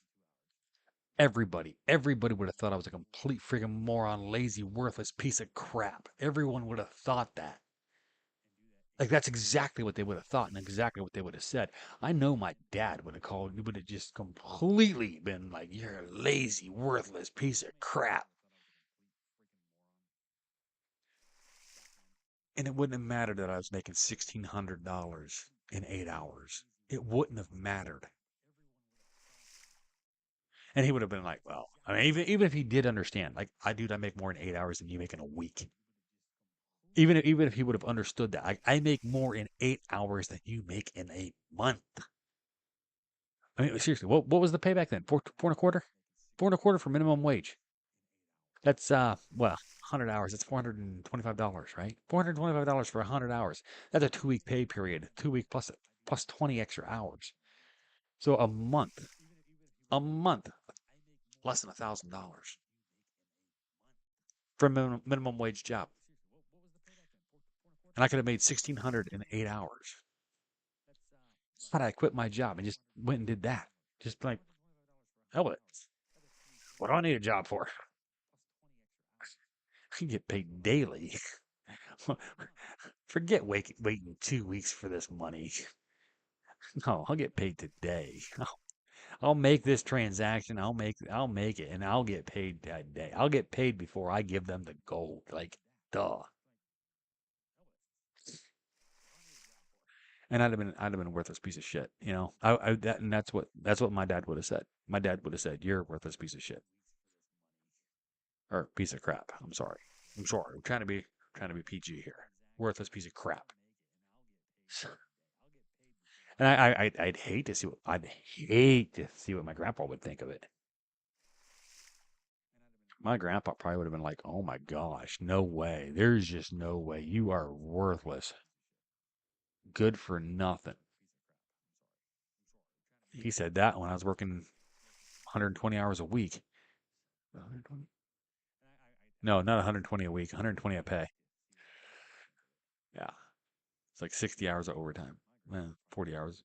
[SPEAKER 2] Everybody would have thought I was a complete freaking moron, lazy, worthless piece of crap. Everyone would have thought that. Like that's exactly what they would have thought and exactly what they would have said. I know my dad would have called, would have just completely been like, "You're a lazy, worthless piece of crap," and it wouldn't have mattered that I was making $1,600 in 8 hours. It wouldn't have mattered, and he would have been like, "Well, I mean, even if he did understand, like, I make more in 8 hours than you make in a week." Even if he would have understood that, I make more in 8 hours than you make in a month. I mean, seriously, what was the payback then? Four and a quarter, 4.25 for minimum wage. That's well, 100 hours. That's $425, right? $425 for 100 hours. That's a 2 week pay period. 2 week plus 20 extra hours. So a month, less than $1,000 for a minimum wage job, and I could have made 1,600 in 8 hours. Had I quit my job and just went and did that, just like, hell with it. What do I need a job for? I can get paid daily. Forget waiting 2 weeks for this money. No, I'll get paid today. I'll make this transaction. I'll make it, and I'll get paid that day. I'll get paid before I give them the gold. Like, duh. And I'd have been a worthless piece of shit. And that's what my dad would have said. My dad would have said, "You're a worthless piece of shit or piece of crap." I'm sorry. I'm sorry. I'm trying to be PG here. Worthless piece of crap. And I'd hate to see what my grandpa would think of it. My grandpa probably would have been like, "Oh my gosh, no way. There's just no way. You are worthless. Good for nothing." He said that when I was working 120 hours a week. 120? No, not 120 a week, 120 a pay. Yeah. It's like 60 hours of overtime. 40 hours.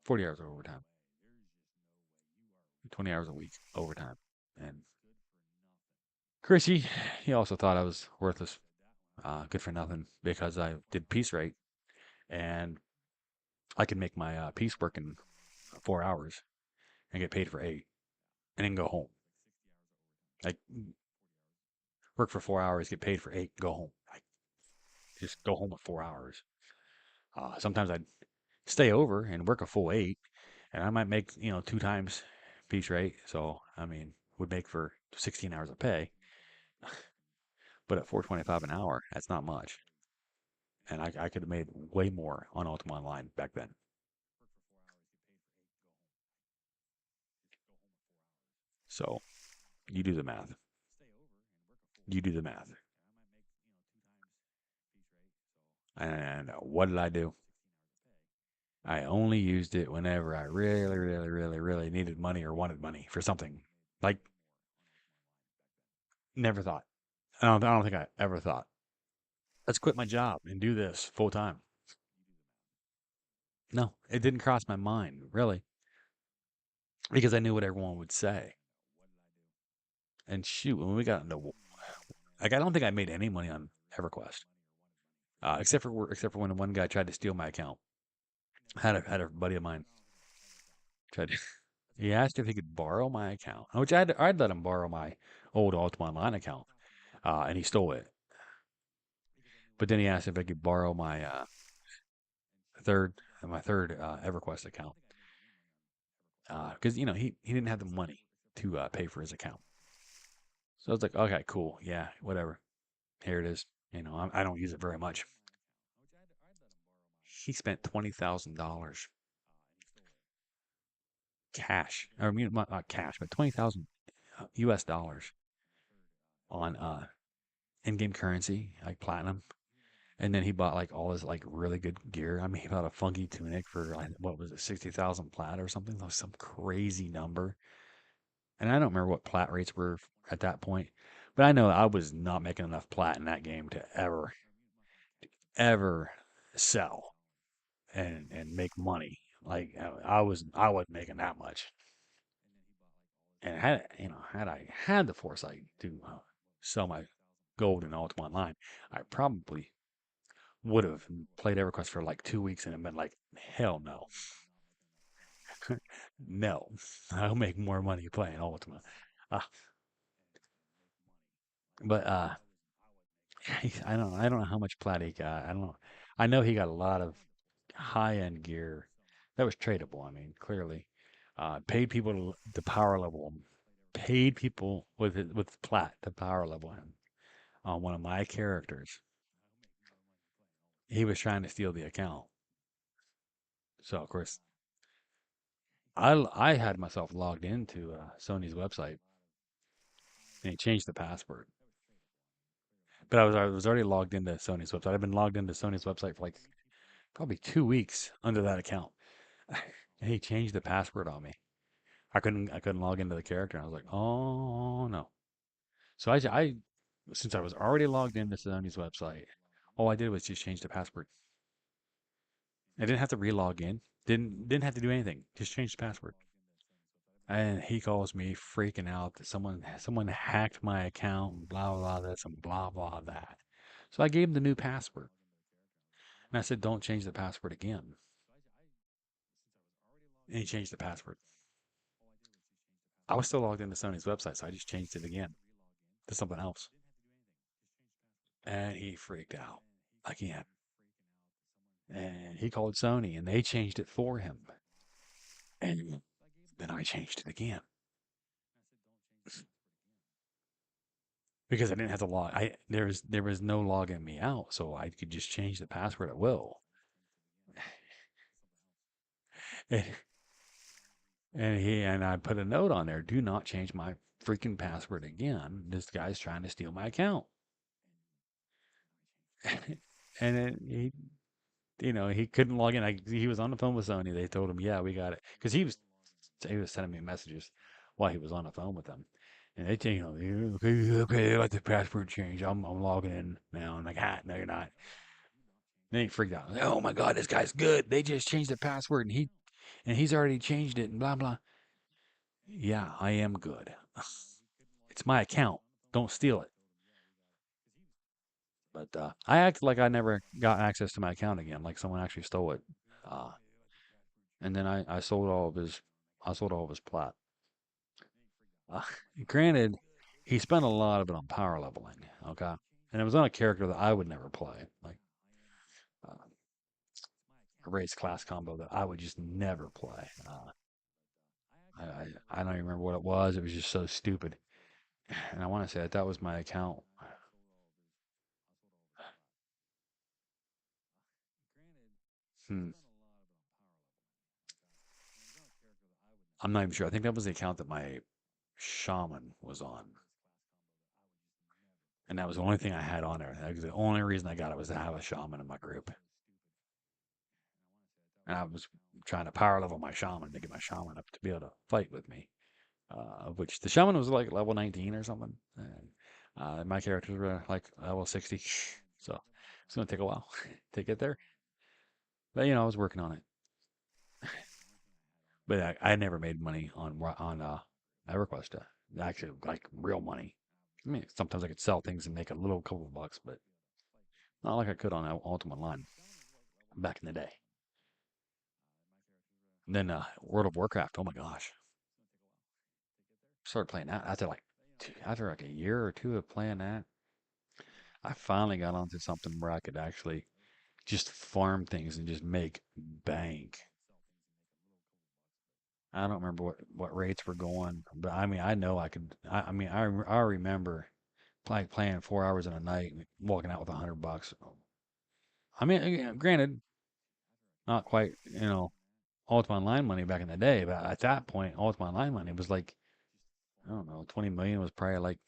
[SPEAKER 2] 40 hours of overtime. 20 hours a week overtime. And Chrissy, he also thought I was worthless, good for nothing because I did piece rate and I could make my piece work in 4 hours and get paid for 8 and then go home. Like work for 4 hours, get paid for 8, go home. I just go home with 4 hours. Sometimes I'd stay over and work a full 8, and I might make 2 times piece rate. So I mean, would make for 16 hours of pay, but at 4.25 an hour, that's not much. And I could have made way more on Ultima Online back then. So You do the math. You do the math. And what did I do? I only used it whenever I really, really, really, really needed money or wanted money for something. Like, never thought. I don't think I ever thought, let's quit my job and do this full time. No, it didn't cross my mind, really, because I knew what everyone would say. And shoot, when we got into, like, I don't think I made any money on EverQuest, except for when one guy tried to steal my account. Had a buddy of mine tried to, he asked if he could borrow my account, which I'd let him borrow my old Ultima Online account, and he stole it. But then he asked if I could borrow third my third EverQuest account, because he didn't have the money to pay for his account. So I was like, okay, cool, yeah, whatever. Here it is. I don't use it very much. He spent $20,000 cash, or I mean, not cash, but 20,000 U.S. dollars on in-game currency, like platinum. And then he bought like all his like really good gear. I mean, he bought a funky tunic for like what was it, 60,000 plat or something? That was some crazy number. And I don't remember what plat rates were at that point, but I know I was not making enough plat in that game to ever sell and make money. Like I wasn't making that much. And had I had the foresight to sell my gold in Ultima Online, I probably would have played EverQuest for like 2 weeks and been like, hell no, no, I'll make more money playing Ultima. Uh, but I don't know how much plat he got. I don't know. I know he got a lot of high end gear that was tradable. I mean, clearly, paid people to power level him. Paid people with plat to power level him on one of my characters. He was trying to steal the account. So of course, I had myself logged into Sony's website and he changed the password. But I was already logged into Sony's website. I've been logged into Sony's website for like probably 2 weeks under that account. And he changed the password on me. I couldn't log into the character. And I was like, oh no. So since I was already logged into Sony's website, all I did was just change the password. I didn't have to relog in. Didn't have to do anything. Just change the password. And he calls me freaking out that someone hacked my account and blah blah this and blah blah that. So I gave him the new password. And I said, don't change the password again. And he changed the password. I was still logged into Sony's website, so I just changed it again to something else. And he freaked out again. And he called Sony and they changed it for him. And then I changed it again because I didn't have to log. There was no logging me out, so I could just change the password at will. And, and I put a note on there: do not change my freaking password again. This guy's trying to steal my account. And then he couldn't log in. He was on the phone with Sony. They told him, yeah, we got it, because he was sending me messages while he was on the phone with them. And they tell "Yeah, okay, okay, I got the password change. I'm logging in now." I'm like, no, you're not. Then he freaked out. Like, oh my God, this guy's good. They just changed the password and he's already changed it and blah blah. Yeah, I am good. It's my account. Don't steal it. But I acted like I never got access to my account again, like someone actually stole it. Uh, and then I sold all of his plat. Uh, Granted, he spent a lot of it on power leveling. Okay, and it was on a character that I would never play, like uh, a race class combo that I would just never play. I don't even remember what it was. It was just so stupid. And I want to say that was my account. Hmm. I'm not even sure. I think that was the account that my Shaman was on, and that was the only thing I had on there. That was the only reason I got it was to have a shaman in my group, and I was trying to power level my shaman to get my shaman up to be able to fight with me. Which the shaman was like level 19 or something, and my characters were like level 60, so it's gonna take a while to get there. But I was working on it. But I never made money on EverQuest. Actually, like real money. I mean, sometimes I could sell things and make a little couple of bucks, but not like I could on Ultima Online back in the day. And then World of Warcraft. Oh my gosh, started playing that after like a year or two of playing that. I finally got onto something where I could actually just farm things and just make bank. I don't remember what rates were going, but I mean, I know I could. I remember like playing 4 hours in a night and walking out with $100. I mean, granted, not quite, Ultima Online money back in the day, but at that point, Ultima Online money was like, I don't know, 20 million was probably like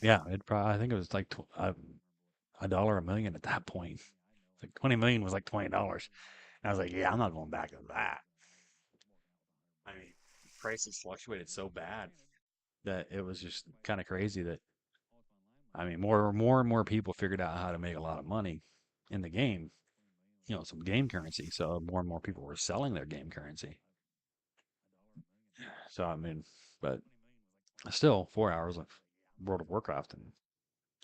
[SPEAKER 2] yeah, I think it was like a dollar a million at that point. Like 20 million was like $20. And I was like, yeah, I'm not going back to that. I mean, prices fluctuated so bad that it was just kind of crazy that I mean, more and more people figured out how to make a lot of money in the game, some game currency. So more and more people were selling their game currency. So I mean, but still, 4 hours of World of Warcraft and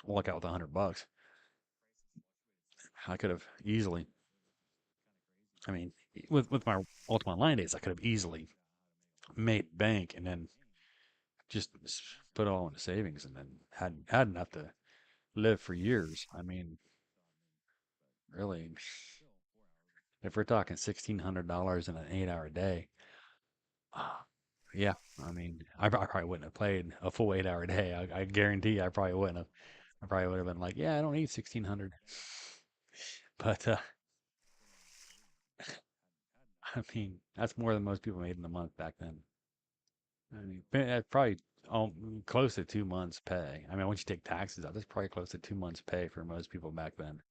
[SPEAKER 2] walk out with $100. I could have easily. I mean, with my Ultima Online days, I could have easily made bank and then just put it all into savings and then had enough to live for years. I mean, really, if we're talking $1,600 in an 8-hour day, yeah, I mean, I probably wouldn't have played a full 8-hour day. I guarantee I probably wouldn't have. I probably would have been like, yeah, I don't need 1,600. But I mean, that's more than most people made in a month back then. I mean, probably close to 2 months' pay. I mean, once you take taxes out, that's probably close to 2 months' pay for most people back then.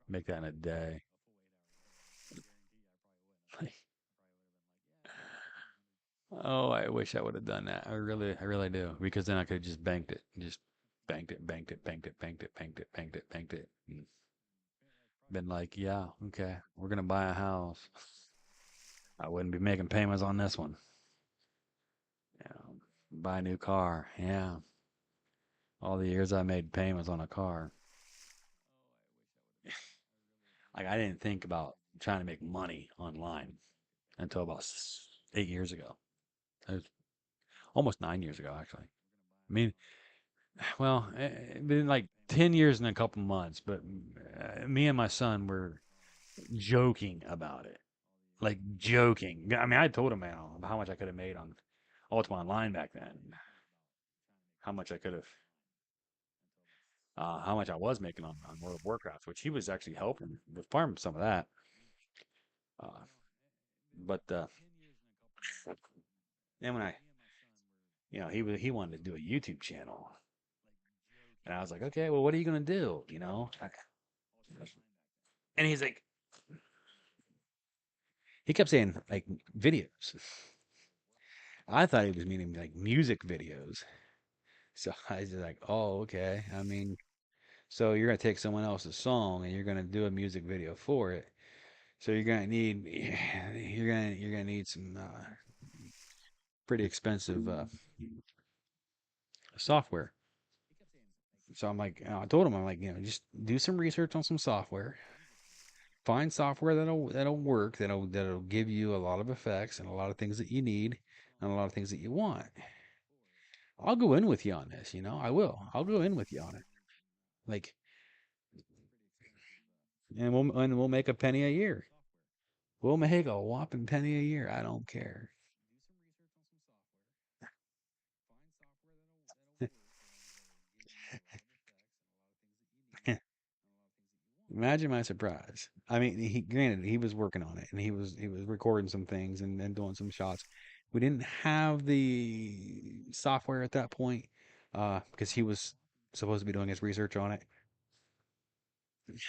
[SPEAKER 2] Make that in a day. Oh, I wish I would have done that. I really do. Because then I could have just banked it. Just banked it, banked it, banked it, banked it, banked it, banked it, banked it. And been like, yeah, okay, we're gonna buy a house. I wouldn't be making payments on this one. Yeah, buy a new car. Yeah, all the years I made payments on a car. Like I didn't think about trying to make money online until about 8 years ago. It was almost 9 years ago, actually. I mean, well, it's been like 10 years and a couple months, but me and my son were joking about it. Like joking. I mean, I told him how much I could have made on Ultima Online back then, how much I could have, how much I was making on World of Warcraft, which he was actually helping with farm some of that. Uh, but then when he wanted to do a YouTube channel, and I was like, okay, well, what are you gonna do? And he's like, he kept saying like videos. I thought he was meaning like music videos. So I was just like, oh, okay. I mean, so you're gonna take someone else's song and you're gonna do a music video for it. So you're gonna need some pretty expensive software. So I'm like, I told him, I'm like, just do some research on some software. Find software that'll work, that'll give you a lot of effects and a lot of things that you need and a lot of things that you want. I'll go in with you on this, I will. I'll go in with you on it. Like, and we'll make a penny a year. We'll make a whopping penny a year. I don't care. Imagine my surprise. I mean, granted he was working on it and he was recording some things and doing some shots,
[SPEAKER 1] We didn't have the software at that point because he was supposed to be doing his research on it.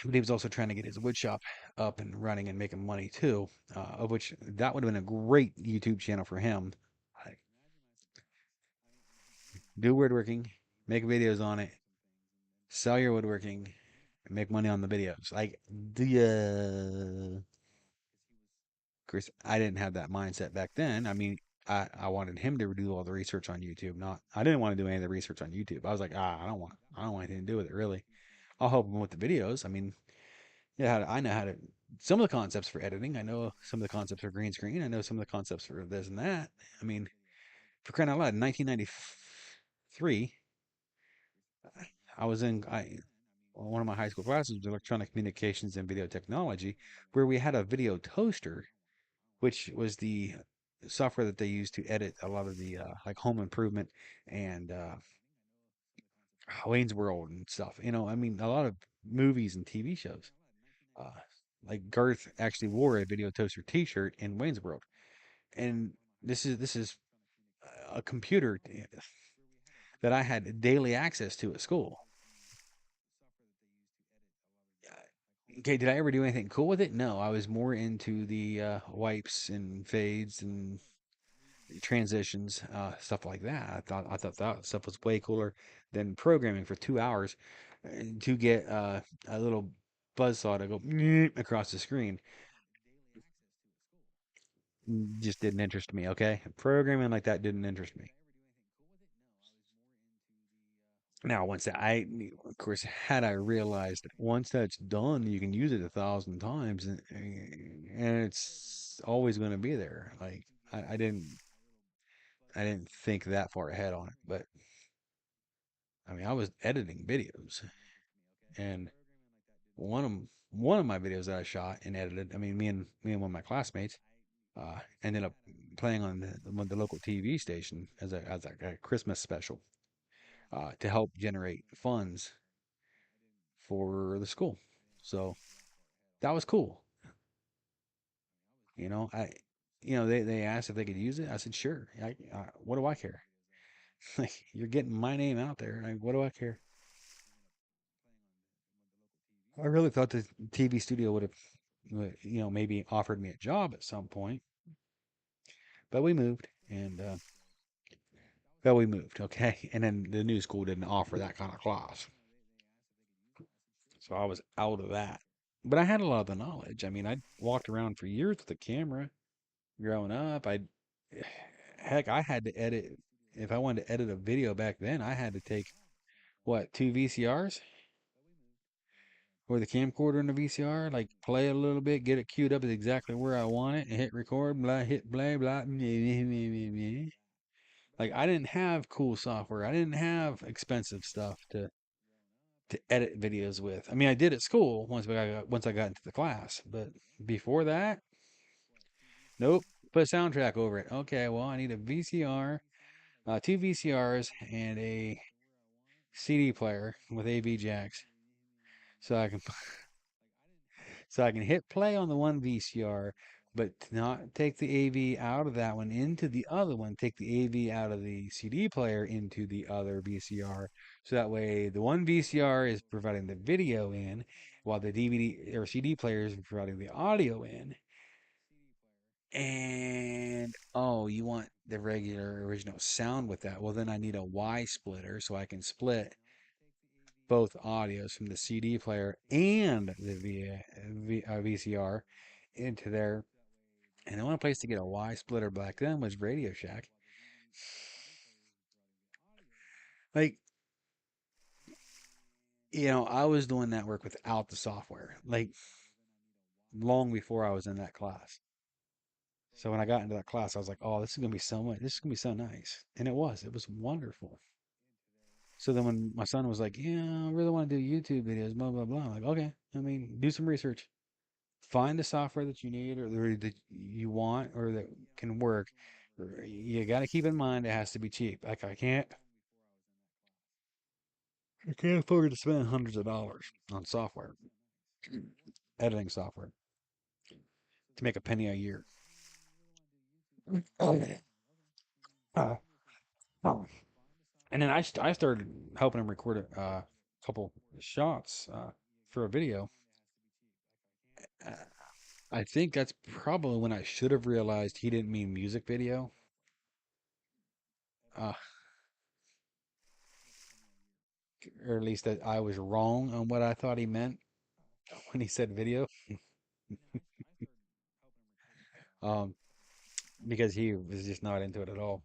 [SPEAKER 1] But he was also trying to get his wood shop up and running and making money too, of which that would have been a great YouTube channel for him. Like, do woodworking, make videos on it, sell your woodworking, and make money on the videos. Like the of course, I didn't have that mindset back then. I mean, I wanted him to do all the research on YouTube. Not I didn't want to do any of the research on YouTube. I was like, I don't want anything to do with it really. I'll help him with the videos. I mean, yeah, I know how to some of the concepts for editing. I know some of the concepts for green screen. I know some of the concepts for this and that. I mean, for crying out loud, in 1993, I was in one of my high school classes was electronic communications and video technology, where we had a video toaster which was the software that they used to edit a lot of the like Home Improvement and Wayne's World and stuff. You know, I mean, a lot of movies and TV shows. Uh, like Garth actually wore a video toaster T-shirt in Wayne's World, and this is a computer that I had daily access to at school. Okay, did I ever do anything cool with it? No, I was more into the wipes and fades and transitions, stuff like that. I thought that stuff was way cooler than programming for 2 hours to get a little buzzsaw to go across the screen. Just didn't interest me. Okay, programming like that didn't interest me. Now, once that of course, had I realized that once that's done, you can use it 1,000 times, and it's always going to be there. Like I didn't think that far ahead on it, but I mean, I was editing videos, and one of my videos that I shot and edited. I mean, me and one of my classmates ended up playing on the local TV station as a Christmas special to help generate funds for the school. So that was cool. You know, they asked if they could use it. I said sure. What do I care? Like you're getting my name out there. Like, what do I care? I really thought the TV studio would have, maybe offered me a job at some point, but we moved, and well, we moved, okay, and then the new school didn't offer that kind of class, so I was out of that. But I had a lot of the knowledge. I mean, I walked around for years with a camera growing up. Heck, I had to edit if I wanted to edit a video back then. I had to take what, two VCRs or the camcorder in the VCR, like play a little bit, get it queued up at exactly where I want it, and hit record, blah, hit blah, blah, like I didn't have cool software. I didn't have expensive stuff to edit videos with. I mean, I did at school once I got into the class, but before that, nope. Put a soundtrack over it. Okay, well, I need a VCR, two VCRs, and a CD player with AV jacks, so I can hit play on the one VCR, but not take the AV out of that one into the other one. Take the AV out of the CD player into the other VCR. So that way, the one VCR is providing the video in, while the DVD or CD player is providing the audio in. And oh, you want the regular original sound with that? Well, then I need a Y splitter so I can split both audios from the CD player and the VCR into there. And the only place to get a Y splitter back then was Radio Shack. Like, I was doing that work without the software, like long before I was in that class. So when I got into that class, I was like, oh, this is going to be so much. This is going to be so nice. And it was. It was wonderful. So then when my son was like, yeah, I really want to do YouTube videos, blah, blah, blah. I'm like, okay, I mean, do some research. Find the software that you need or that you want or that can work. You got to keep in mind it has to be cheap. Like I can't afford to spend hundreds of dollars on software, editing software to make a penny a year. Uh, oh. And then I started helping him record a couple shots for a video. Uh, I think that's probably when I should have realized he didn't mean music video, uh, or at least that I was wrong on what I thought he meant when he said video, um, because he was just not into it at all.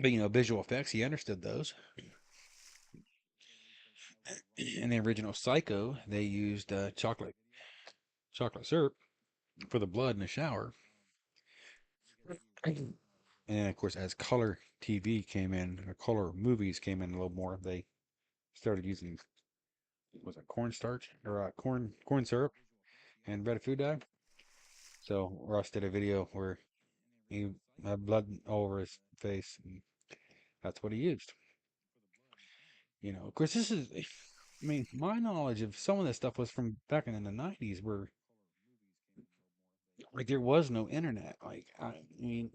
[SPEAKER 1] But visual effects, he understood those. In the original Psycho, they used chocolate syrup for the blood in the shower. And then, of course, as color TV came in, or color movies came in a little more, they started using, was it cornstarch or corn syrup and red food dye. So Russ did a video where he had blood all over his face, and that's what he used. Of course, this is, I mean, my knowledge of some of this stuff was from back in the 90s where, like, there was no internet. Like, I mean,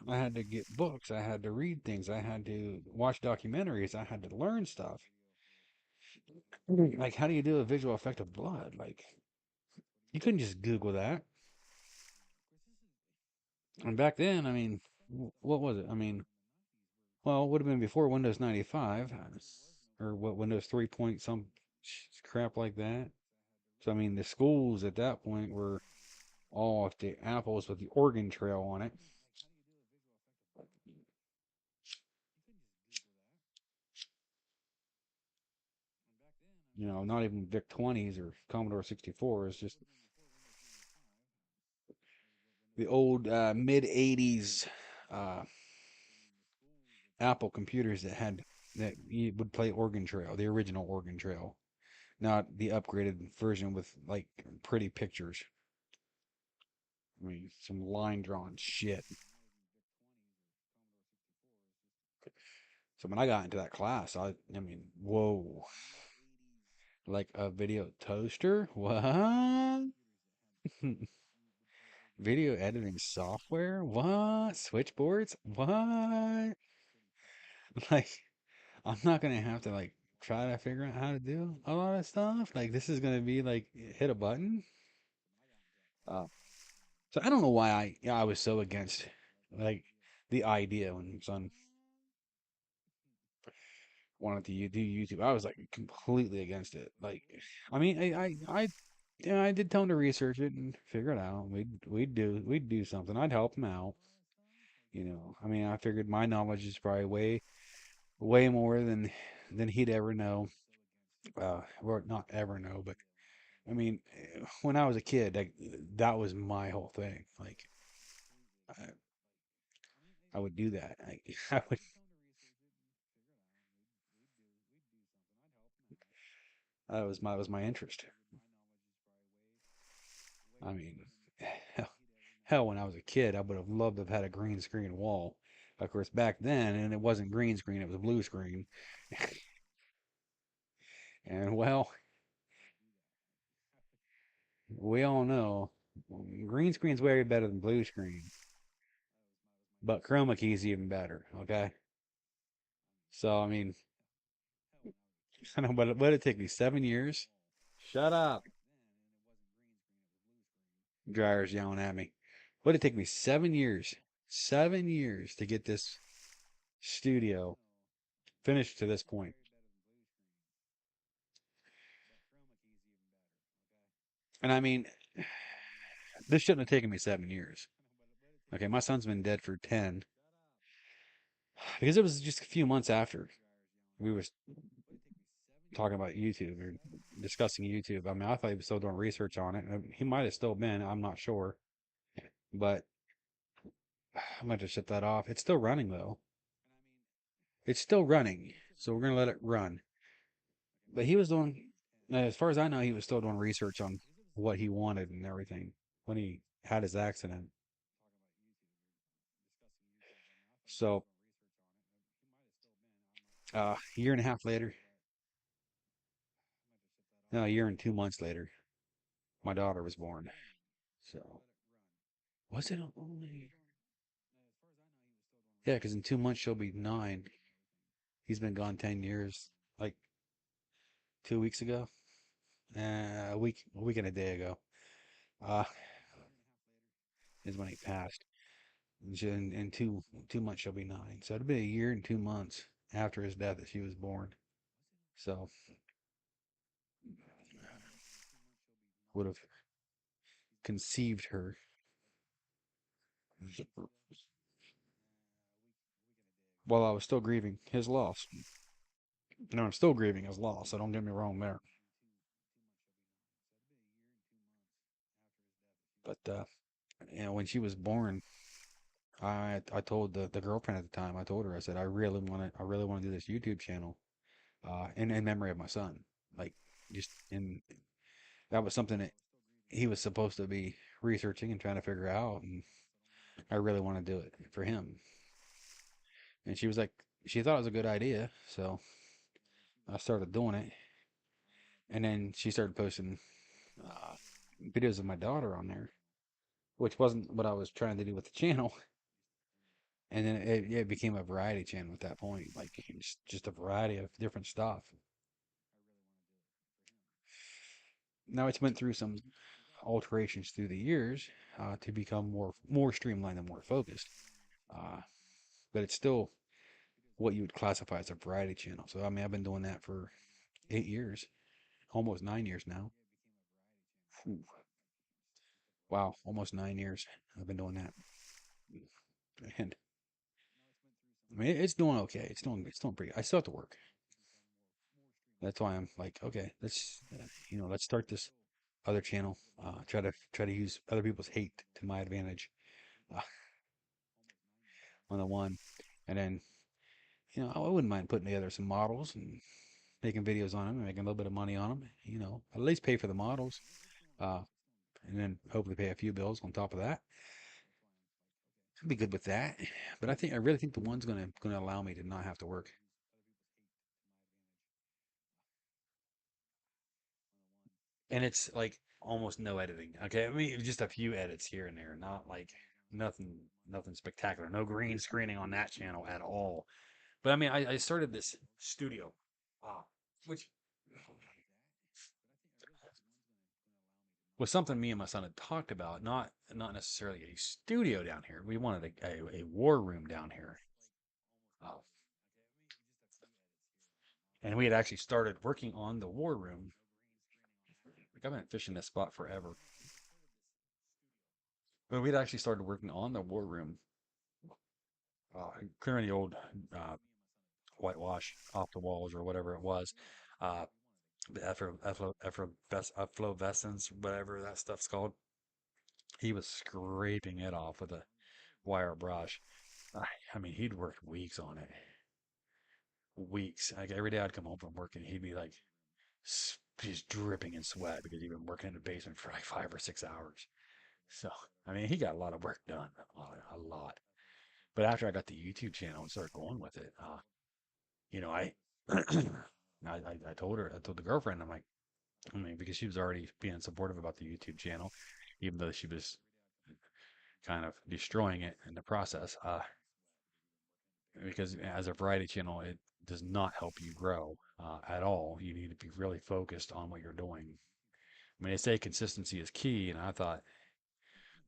[SPEAKER 1] I had to get books, I had to read things, I had to watch documentaries, I had to learn stuff. Like, how do you do a visual effect of blood? Like, you couldn't just Google that. And back then, I mean, what was it? I mean, well, it would have been before Windows 95, or what, Windows 3 point some crap like that. So, I mean, the schools at that point were all off the apples with the Oregon Trail on it. Not even VIC 20s or Commodore 64s, just the old mid 80s uh, Apple computers that you would play Oregon Trail, the original Oregon Trail, not the upgraded version with like pretty pictures. I mean, some line drawn shit. So when I got into that class, I mean, whoa, like a video toaster? What? Video editing software? What? Switchboards? What? Like, I'm not gonna have to like try to figure out how to do a lot of stuff. Like, this is gonna be like hit a button. Uh, so I don't know why I was so against like the idea when son wanted to do YouTube. I was like completely against it. Like, I mean, yeah, I did tell him to research it and figure it out. We'd do something. I'd help him out. I mean, I figured my knowledge is probably way more than he'd ever know. Or not ever know, but I mean, when I was a kid, like that was my whole thing. Like, I, I would do that. I would. That was my interest. I mean, hell, when I was a kid, I would have loved to have had a green screen wall. Of course, back then, and it wasn't green screen; it was blue screen. And well, we all know green screen's way better than blue screen, but chroma key's even better. Okay, so I mean, I know, but it take me 7 years. Shut up, dryer's yelling at me. What did it take me 7 years? 7 years to get this studio finished to this point. And I mean, this shouldn't have taken me 7 years. Okay, my son's been dead for 10 because it was just a few months after we were talking about YouTube or discussing YouTube. I mean, I thought he was still doing research on it. He might have still been, I'm not sure. But I'm going to shut that off. It's still running, though. It's still running. So we're going to let it run. But he was doing, as far as I know, he was still doing research on what he wanted and everything when he had his accident. So, a year and a half later, no, a year and 2 months later. my daughter was born. So was it only? Yeah, because in 2 months she'll be 9. He's been gone 10 years. Like 2 weeks ago, a week and a day ago. Uh, is when he passed. In 2 months she'll be 9. So it'll be a year and 2 months after his death that she was born. So would have conceived her while I was still grieving his loss. No, I'm still grieving his loss, so don't get me wrong there. But when she was born, I told the girlfriend at the time, I told her, I said, I really want to do this YouTube channel, in memory of my son. Like, just in that was something that he was supposed to be researching and trying to figure out, and I really want to do it for him. And she was like, she thought it was a good idea, so I started doing it. And then she started posting uh, videos of my daughter on there, which wasn't what I was trying to do with the channel. And then it became a variety channel at that point, like just a variety of different stuff. Now it's went through some alterations through the years to become more streamlined and more focused. Uh, but it's still what you would classify as a variety channel. So I mean, I've been doing that for 8 years, almost 9 years now. Whew. Wow, almost 9 years I've been doing that, and I mean it's doing okay. It's doing pretty. I still have to work. That's why I'm like, okay, let's start this other channel. Try to use other people's hate to my advantage uh, on the one, and then I wouldn't mind putting together some models and making videos on them and making a little bit of money on them. At least pay for the models, uh, and then hopefully pay a few bills on top of that. I'd be good with that. But I really think the one's gonna allow me to not have to work. And it's like almost no editing. Okay, I mean just a few edits here and there, not like nothing spectacular. No green screening on that channel at all. But I mean, I started this studio, uh, which was something me and my son had talked about. Not necessarily a studio down here. We wanted a war room down here, uh, and we had actually started working on the war room. Like I've been fishing this spot forever, but we'd actually started working on the war room, clearing the old uh, whitewash off the walls or whatever it was. Uh, efflorescence, whatever that stuff's called. He was scraping it off with a wire brush. I mean, he'd worked weeks on it. Weeks. Like every day I'd come home from work and he'd be like just dripping in sweat because he'd been working in the basement for like 5 or 6 hours. So, I mean, he got a lot of work done. A lot. But after I got the YouTube channel and started going with it, you know, I, I told the girlfriend, I'm like, I mean, because she was already being supportive about the YouTube channel, even though she was kind of destroying it in the process. Because as a variety channel, it does not help you grow at all. You need to be really focused on what you're doing. I mean, they say consistency is key, and I thought,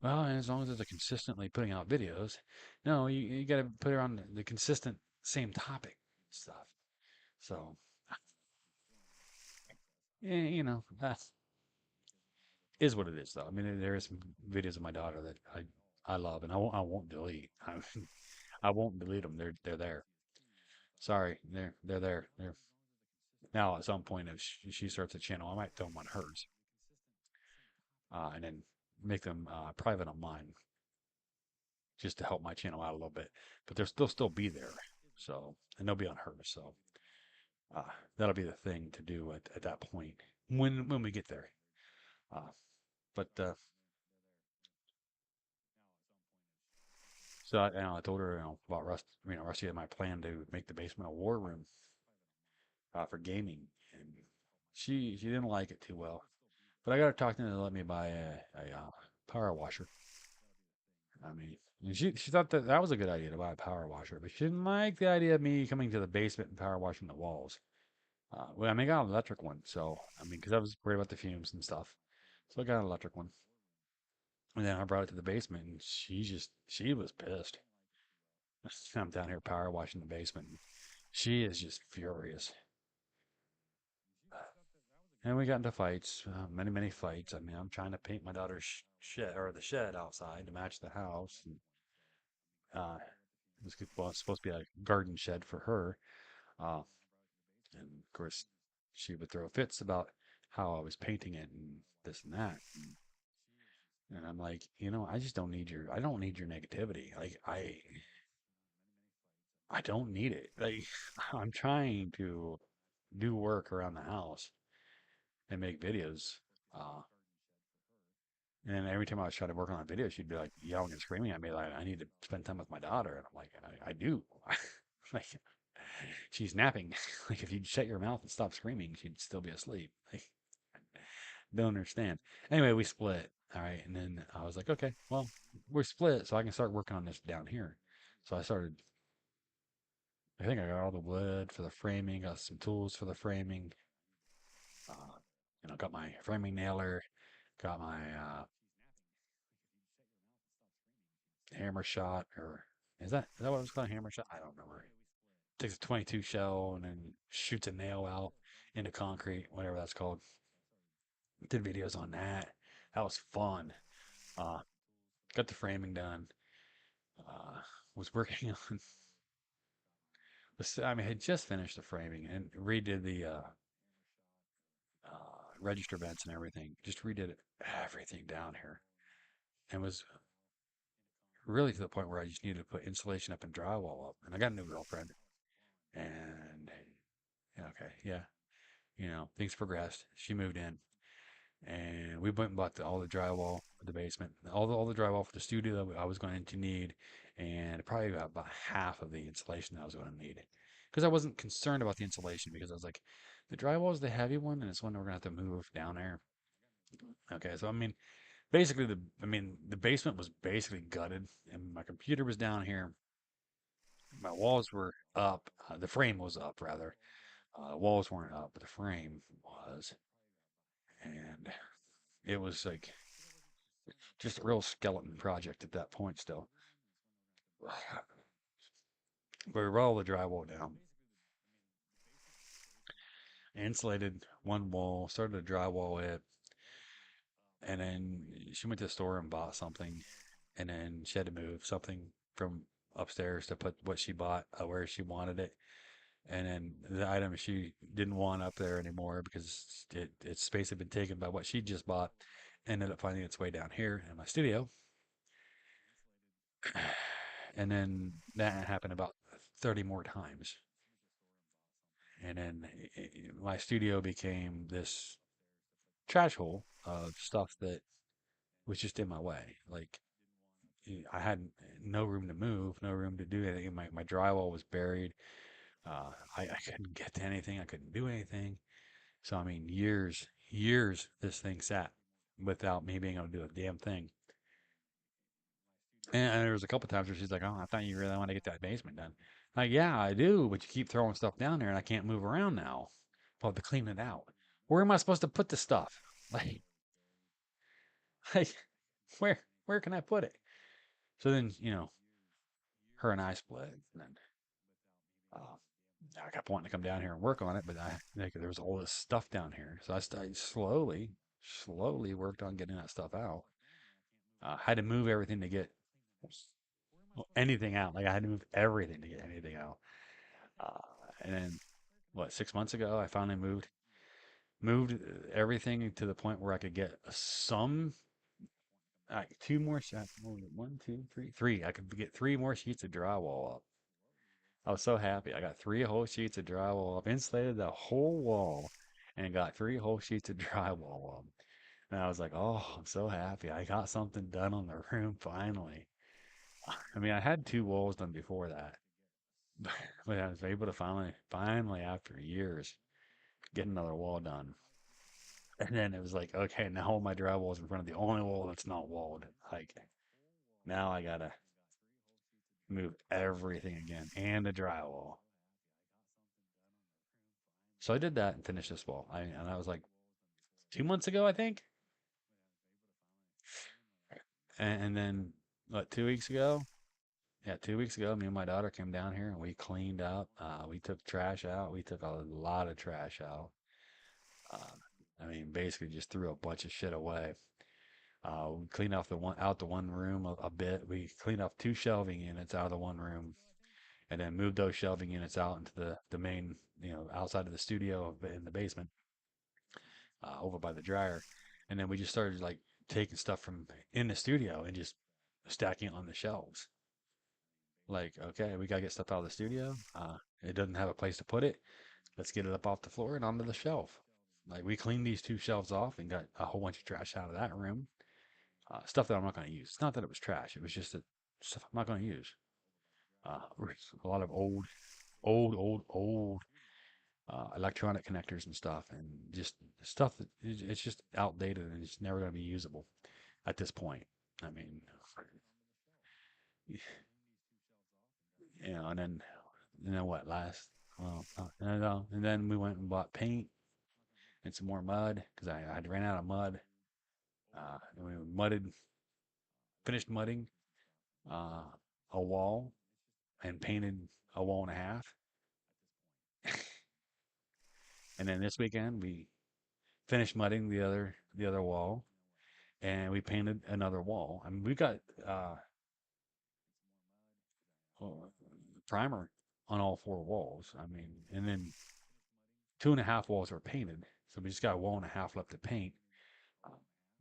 [SPEAKER 1] well, as long as it's consistently putting out videos, no, you got to put it on the consistent same topic stuff. So, yeah, that is what it is, though. I mean, there is some videos of my daughter that I love, and I won't delete. I won't delete them. They're there. Sorry, they're there. They're now at some point if she starts a channel, I might film on hers, and then make them private on mine, just to help my channel out a little bit. But they'll still be there, so and they'll be on hers. So uh, that'll be the thing to do at that point when we get there. Uh, but so I told her about Rusty had my plan to make the basement a war room for gaming, and she didn't like it too well.
[SPEAKER 2] But I got to talk to them to let me buy a power washer. I mean, and she thought that that was a good idea to buy a power washer, but she didn't like the idea of me coming to the basement and power washing the walls. Well, I mean, I got an electric one, so I mean, because I was worried about the fumes and stuff, so I got an electric one. And then I brought it to the basement, and she was pissed. I'm down here power washing the basement. She is just furious. And we got into fights, many fights. I mean, I'm trying to paint my daughter's shed or the shed outside to match the house. And, it was well, it's supposed to be a garden shed for her. Uh, and of course, she would throw fits about how I was painting it and this and that. And I'm like, I just don't need I don't need your negativity. Like, I don't need it. Like, I'm trying to do work around the house and make videos. Uh, and every time I was trying to work on a video, she'd be like yelling and screaming at me, like, I need to spend time with my daughter. And I'm like, I do. Like, she's napping. Like, if you'd shut your mouth and stop screaming, she'd still be asleep. Like, don't understand. Anyway, we split. All right. And then I was like, okay, well, we're split, so I can start working on this down here. So I think I got all the wood for the framing, got some tools for the framing. Uh, got my framing nailer, got my hammer shot, or is that what it's called? Hammer shot? I don't remember. Takes a 22 shell and then shoots a nail out into concrete, whatever that's called. Did videos on that. That was fun. Uh, got the framing done. Uh, was working on. I mean, I had just finished the framing and redid the register vents and everything. Just redid everything down here, and was really to the point where I just needed to put insulation up and drywall up. And I got a new girlfriend, and yeah, okay, yeah, things progressed. She moved in, and we went and bought all the drywall for the basement, all the drywall for the studio that I was going to need, and probably about half of the insulation that I was going to need, because I wasn't concerned about the insulation because I was like, the drywall is the heavy one, and it's one we're gonna have to move down there. Okay, so I mean, basically the basement was basically gutted, and my computer was down here. My walls were up. The frame was up rather. The walls weren't up, but the frame was, and it was like just a real skeleton project at that point still. But we rolled the drywall down, insulated one wall, started to drywall it, and then she went to the store and bought something, and then she had to move something from upstairs to put what she bought where she wanted it. And then the item she didn't want up there anymore because its space had been taken by what she just bought ended up finding its way down here in my studio. And then that happened about 30 more times. And then my studio became this trash hole of stuff that was just in my way. Like, I had no room to move, no room to do anything. My drywall was buried. I couldn't get to anything. I couldn't do anything. So, I mean, years this thing sat without me being able to do a damn thing. And there was a couple times where she's like, "Oh, I thought you really want to get that basement done." Like, yeah, I do, but you keep throwing stuff down there, and I can't move around now. I'll have to clean it out. Where am I supposed to put the stuff? Like, like where can I put it? So then, her and I split, and then uh, I kept wanting to come down here and work on it, but there was all this stuff down here, so I started slowly worked on getting that stuff out. Had to move everything to get anything out. Like, I had to move everything to get anything out. Uh, and then what, 6 months ago, I finally moved everything to the point where I could get some two more shots. One, two, three. I could get three more sheets of drywall up. I was so happy. I got three whole sheets of drywall up, insulated the whole wall, and got three whole sheets of drywall up. And I was like, oh, I'm so happy. I got something done on the room finally. I mean, I had two walls done before that, but I was able to finally, after years, get another wall done. And then it was like, okay, now all my drywall is in front of the only wall that's not walled. Like now I gotta move everything again and the drywall. So I did that and finished this wall. And I was like 2 months ago, I think. And then what, 2 weeks ago? Yeah, 2 weeks ago, me and my daughter came down here and we cleaned up. We took trash out. We took a lot of trash out. Uh, I mean, basically just threw a bunch of shit away. We cleaned off the one room a bit. We cleaned off two shelving units out of the one room, and then moved those shelving units out into the main, outside of the studio in the basement, over by the dryer. And then we just started like taking stuff from in the studio and just stacking it on the shelves. Like, okay, we gotta get stuff out of the studio. It doesn't have a place to put it. Let's get it up off the floor and onto the shelf. Like we cleaned these two shelves off and got a whole bunch of trash out of that room. Stuff that I'm not going to use. It's not that it was trash. It was just that stuff I'm not going to use. Uh, a lot of old electronic connectors and stuff, and just stuff that it's just outdated and it's never going to be usable at this point. I mean, and then what? And then we went and bought paint and some more mud because I had ran out of mud. And we finished mudding uh, a wall and painted a wall and a half. And then this weekend we finished mudding the other wall, and we painted another wall. I mean, we got uh, well, primer on all four walls. I mean, and then 2.5 walls are painted, so we just got a wall and a half left to paint. Uh,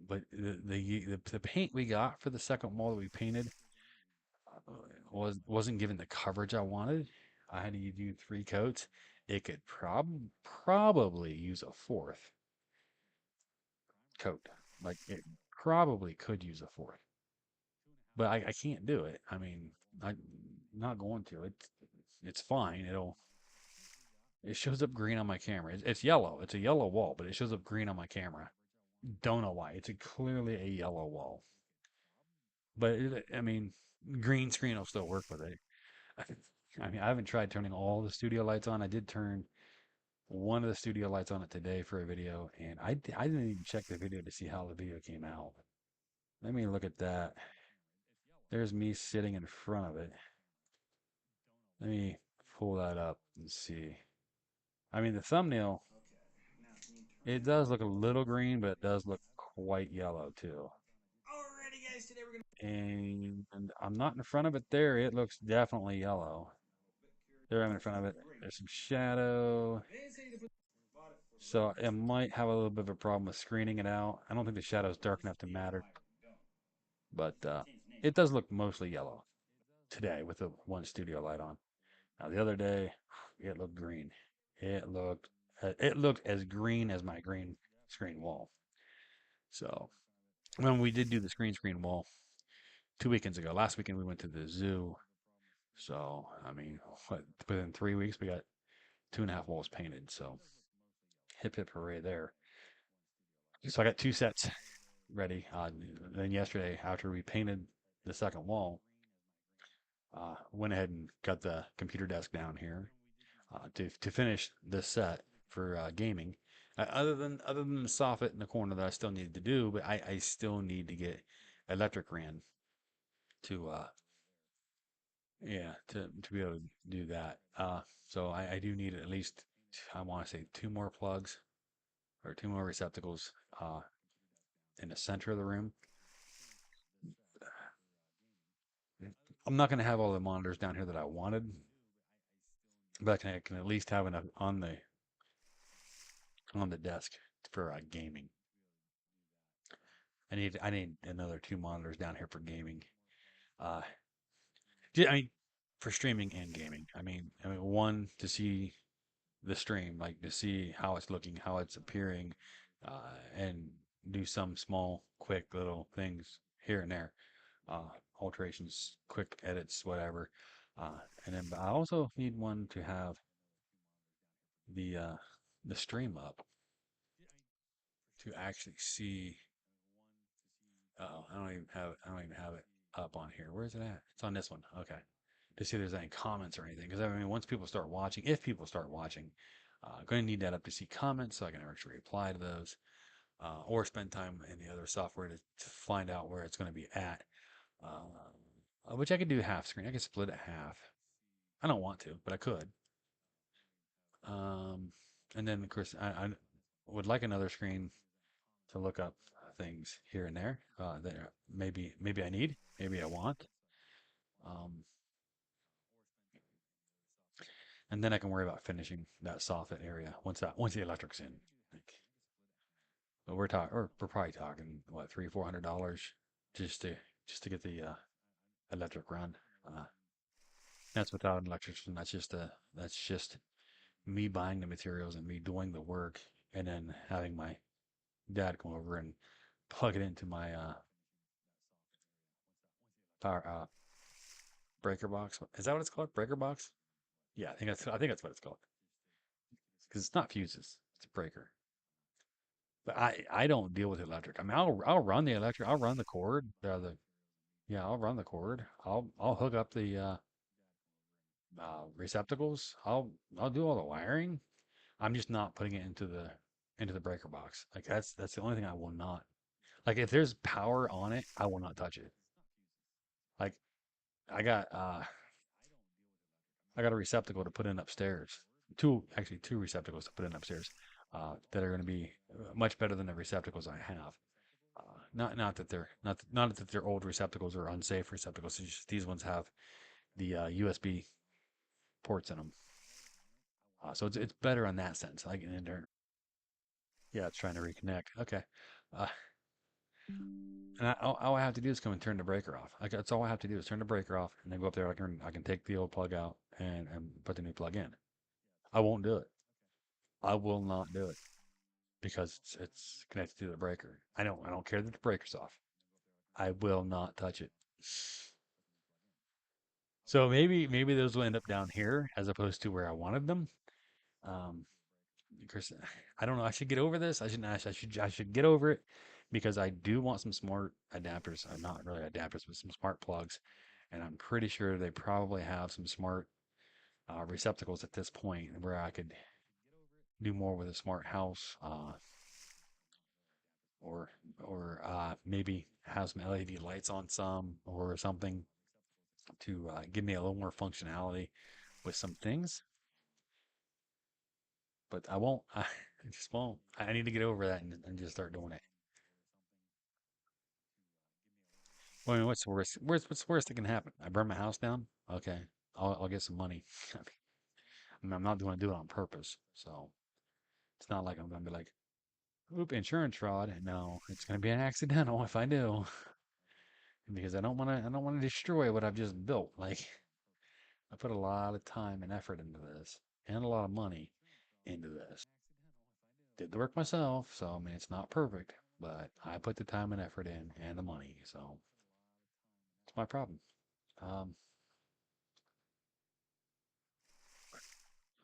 [SPEAKER 2] But the paint we got for the second wall that we painted wasn't given the coverage I wanted. I had to do 3 coats. It could probably use a fourth coat. Like it probably could use a fourth, but I can't do it. I mean, I'm not going to. It's fine. It shows up green on my camera. It's yellow. It's a yellow wall, but it shows up green on my camera. Don't know why. Clearly a yellow wall, but I mean, green screen will still work with it. I mean, I haven't tried turning all the studio lights on. I did turn one of the studio lights on it today for a video, and I didn't even check the video to see how the video came out. Let me look at that. There's me sitting in front of it. Let me pull that up and see. I mean, the thumbnail, it does look a little green, but it does look quite yellow too. And I'm not in front of it there. It looks definitely yellow. There I'm in front of it. There's some shadow. So it might have a little bit of a problem with screening it out. I don't think the shadow is dark enough to matter, but it does look mostly yellow today with the one studio light on. Now the other day, it looked green. It looked it looked as green as my green screen wall. So when we did do the screen wall 2 weekends ago, last weekend we went to the zoo. So I mean, within 3 weeks we got 2.5 walls painted. So hip hip hooray there. So I got 2 sets ready. Then yesterday, after we painted the second wall, went ahead and got the computer desk down here to finish this set for gaming. Other than the soffit in the corner that I still needed to do, but I still need to get electric ran to yeah to be able to do that. So I do need at least, I want to say, two more plugs or two more receptacles in the center of the room. I'm not going to have all the monitors down here that I wanted, but I can at least have enough on the desk for gaming. I need another two monitors down here for gaming. Uh, I mean, for streaming and gaming. I mean, one to see the stream, like to see how it's looking, how it's appearing, and do some small, quick little things here and there, uh, alterations, quick edits, whatever. And then, but I also need one to have the uh, the stream up. to actually see. Oh, I don't even have it up on here. Where is it at? It's on this one. Okay. To see if there's any comments or anything. Because I mean, once people start watching, if people start watching, I'm going to need that up to see comments so I can actually reply to those, or spend time in the other software to find out where it's going to be at. Which I could do half screen. I could split it half. I don't want to, but I could. Um, and then of course I would like another screen to look up things here and there that maybe I need, maybe I want. Um, and then I can worry about finishing that soffit area once the electric's in. Like, but we're probably talking what $300-400 just to just to get the electric run. Uh, that's without an electrician. That's just me buying the materials and me doing the work, and then having my dad come over and plug it into my power breaker box. Is that what it's called? Breaker box? Yeah, I think that's what it's called. Because it's not fuses, it's a breaker. But I don't deal with electric. I mean, I'll run the electric. I'll run the cord. Yeah, I'll run the cord. I'll hook up the receptacles. I'll do all the wiring. I'm just not putting it into the breaker box. Like that's the only thing I will not. Like if there's power on it, I will not touch it. Like I got uh I got a receptacle to put in upstairs. Two receptacles to put in upstairs that are going to be much better than the receptacles I have. Not that they're not that they're old receptacles or unsafe receptacles. It's just these ones have the USB ports in them, so it's better in that sense. I can enter. Yeah, it's trying to reconnect. Okay, uh, and all I have to do is come and turn the breaker off. Like that's all I have to do is turn the breaker off, and then go up there. I can take the old plug out and put the new plug in. I won't do it. I will not do it because it's connected to the breaker. I don't care that the breaker's off. I will not touch it. So maybe those will end up down here as opposed to where I wanted them. Um, Chris, I don't know. I should get over this. I should get over it because I do want some smart adapters. Not really adapters, but some smart plugs. And I'm pretty sure they probably have some smart receptacles at this point where I could do more with a smart house, or maybe have some LED lights on some or something to give me a little more functionality with some things. But I won't. I just won't. I need to get over that and just start doing it. Well, I mean, what's the worst? What's the worst that can happen? I burn my house down. Okay, I'll get some money. I mean, I'm not going to do it on purpose, so it's not like I'm going to be like, "Oop, insurance fraud." No, it's going to be an accidental if I do, because I don't want to. I don't want to destroy what I've just built. Like I put a lot of time and effort into this, and a lot of money into this. Did the work myself, so I mean, it's not perfect, but I put the time and effort in and the money, so it's my problem. Um,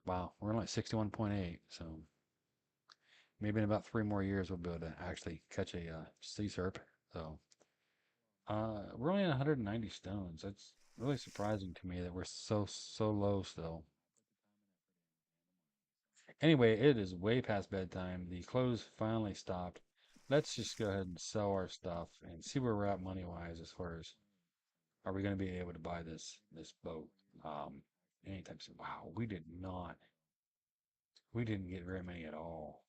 [SPEAKER 2] wow, we're only at 61.8, so maybe in about 3 more years we'll be able to actually catch a sea serp. So we're only at 190 stones. That's really surprising to me that we're so low still. Anyway, it is way past bedtime. The clothes finally stopped. Let's just go ahead and sell our stuff and see where we're at money wise as far as are we going to be able to buy this boat anytime soon. Wow, we didn't get very many at all.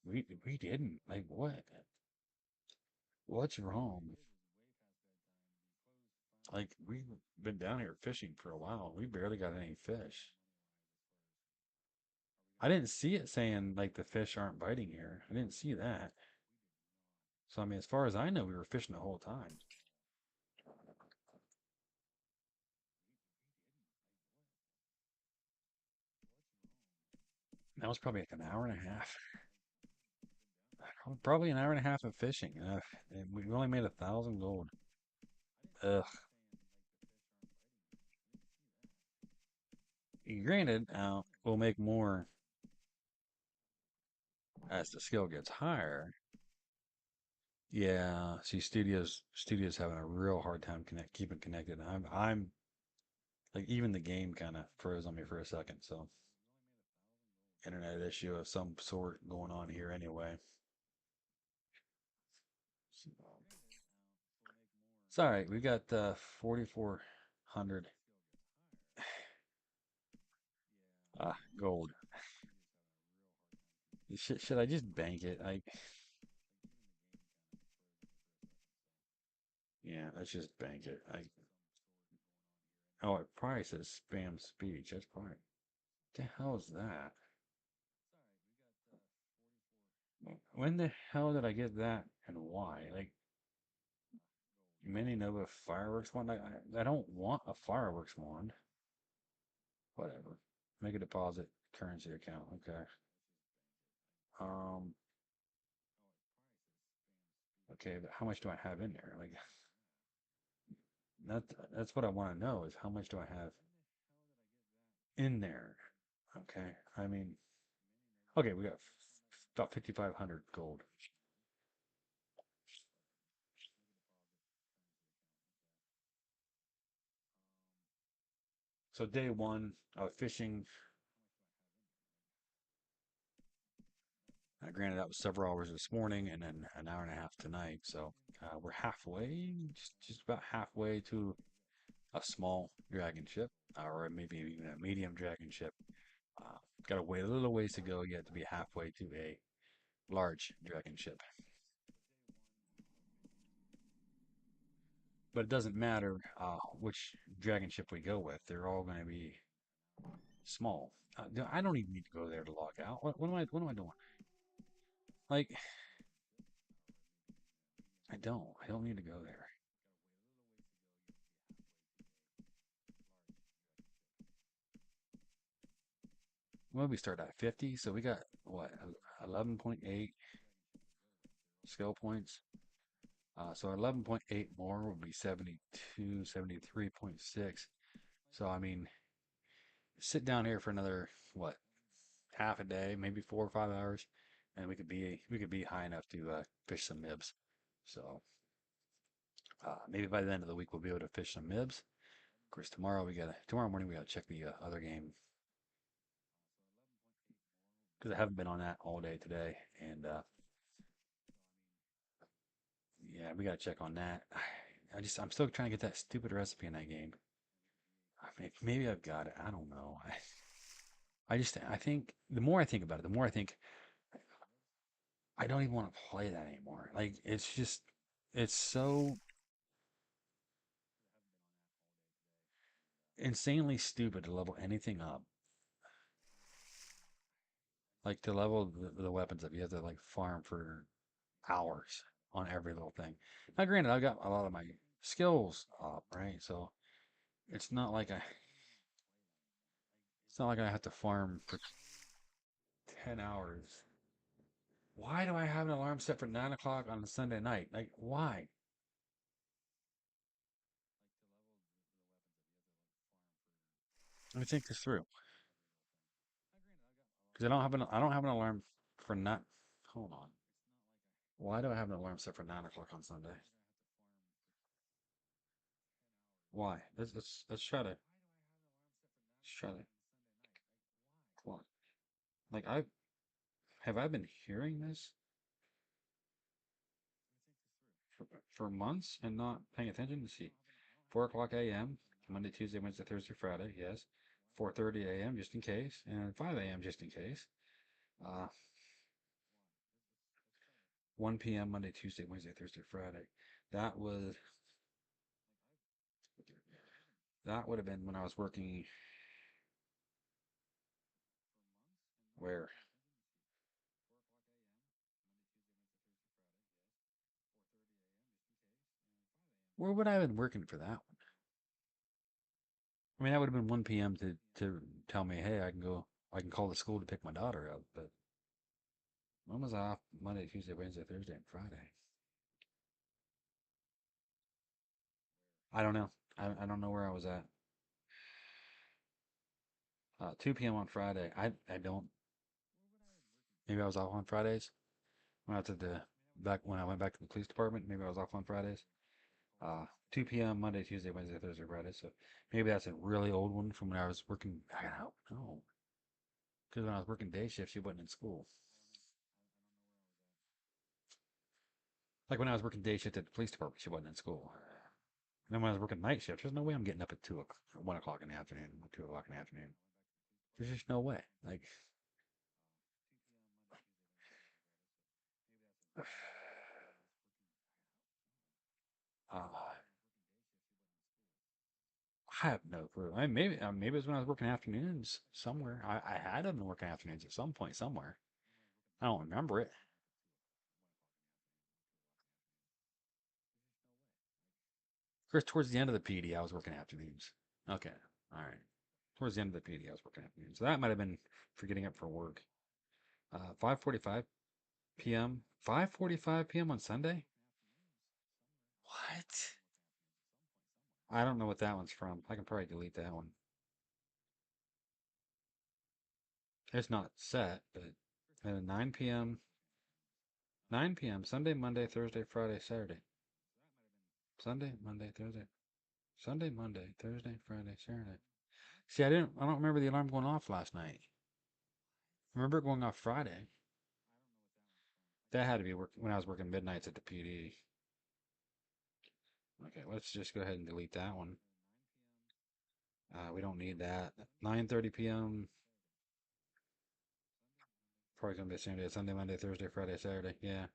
[SPEAKER 2] We didn't. Like what? What's wrong? Like we've been down here fishing for a while. We barely got any fish. I didn't see it saying like the fish aren't biting here. I didn't see that. So I mean, as far as I know, we were fishing the whole time. That was probably like an hour and a half. Probably an hour and a half of fishing. And we only made 1,000 gold. Ugh. Granted, we'll make more As the skill gets higher, yeah. See, studios having a real hard time keeping connected. I'm like even the game kind of froze on me for a second. So internet issue of some sort going on here anyway. It's all right. We got 4,400 gold. Should I just bank it? Yeah, let's just bank it. Oh, it probably says spam speech. That's probably what the hell is that? When the hell did I get that and why? Like mini Nova fireworks wand. I don't want a fireworks wand. Whatever. Make a deposit currency account. Okay. Um. Okay, but how much do I have in there? Like that. That's what I want to know is how much do I have in there? Okay. I mean, okay, we got about 5,500 gold. So day one, I was fishing. Granted, that was several hours this morning and then an hour and a half tonight. So we're halfway, just about halfway to a small dragon ship, or maybe even a medium dragon ship. Got to wait a little ways to go yet to be halfway to a large dragon ship. But it doesn't matter which dragon ship we go with; they're all going to be small. I don't even need to go there to log out. What am I doing? Like, I don't need to go there. Well, we start at 50, so we got what 11.8 skill points. So 11.8 more would be 72, 73.6. So I mean, sit down here for another what half a day, maybe 4 or 5 hours, and we could be high enough to fish some mibs. So maybe by the end of the week we'll be able to fish some mibs. Of course, tomorrow morning we gotta check the other game because I haven't been on that all day today, and yeah, we gotta check on that. I'm still trying to get that stupid recipe in that game. I mean, maybe I've got it. I don't know. I think the more I think about it, the more I think I don't even want to play that anymore. Like it's so insanely stupid to level anything up. Like to level the weapons up, you have to like farm for hours on every little thing. Now, granted, I've got a lot of my skills up, right? So it's not like I have to farm for 10 hours. Why do I have an alarm set for 9 o'clock on a Sunday night? Like, why? Let me think this through. Because I don't have an alarm for not. Hold on. Why do I have an alarm set for 9 o'clock on Sunday? Why? Let's try to come on. Like I been hearing this for, for months and not paying attention. To see, 4 o'clock a.m. Monday, Tuesday, Wednesday, Thursday, Friday. Yes. 4:30 a.m. just in case, and 5 a.m. just in case. Uh, 1 p.m. Monday, Tuesday, Wednesday, Thursday, Friday. That was that would have been when I was working where. Where would I have been working for that one? I mean, that would have been 1 p.m. to tell me, hey, I can call the school to pick my daughter up. But when was I off? Monday, Tuesday, Wednesday, Thursday, and Friday? I don't know. I don't know where I was at. 2 p.m. on Friday. I don't. Maybe I was off on Fridays when I was at the back when I went back to the police department. Maybe I was off on Fridays. 2 p.m. Monday, Tuesday, Wednesday, Thursday, Friday. So maybe that's a really old one from when I was working. I don't know. Because when I was working day shift, she wasn't in school. Like when I was working day shift at the police department, she wasn't in school. And then when I was working night shift, there's no way I'm getting up at 2 o'clock, 1 o'clock in the afternoon, 2 o'clock in the afternoon. There's just no way. Like, uh, I have no clue. I mean, maybe it was when I was working afternoons somewhere. I had been working afternoons at some point somewhere. I don't remember it. Of course, towards the end of the PD, I was working afternoons. Okay, all right. Towards the end of the PD, I was working afternoons. So that might have been for getting up for work. 5:45 p.m. 5:45 p.m. on Sunday. What? I don't know what that one's from. I can probably delete that one. It's not set, but 9 p.m. 9 p.m. Sunday, Monday, Thursday, Friday, Saturday. Sunday, Monday, Thursday. Sunday, Monday, Thursday, Friday, Saturday. See, I don't remember the alarm going off last night. I remember it going off Friday. That had to be when I was working midnights at the PD. Okay, let's just go ahead and delete that one. We don't need that. 9:30 p.m. Probably gonna be the same day. Sunday, Monday, Thursday, Friday, Saturday. Yeah,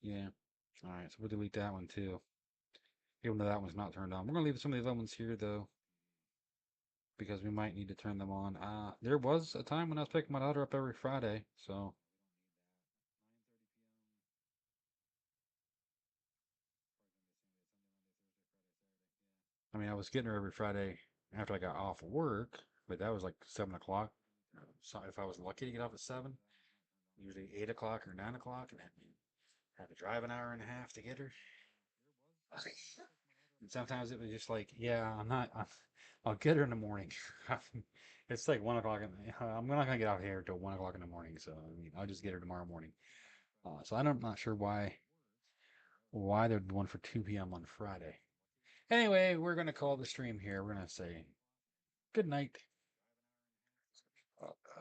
[SPEAKER 2] yeah. All right, so we'll delete that one too. Even though that one's not turned on. We're gonna leave some of the other ones here though, because we might need to turn them on. There was a time when I was picking my daughter up every Friday, so I mean I was getting her every Friday after I got off work, but that was like 7 o'clock. So if I was lucky to get off at 7, usually 8 o'clock or 9 o'clock, and then had to drive an hour and a half to get her. And sometimes it was just like, yeah, I'll get her in the morning. It's like 1 o'clock. I'm not gonna get out here till 1 o'clock in the morning. So I mean, I'll just get her tomorrow morning. So I'm not sure why there'd be one for 2 p.m. on Friday. Anyway, we're gonna call the stream here. We're gonna say good night.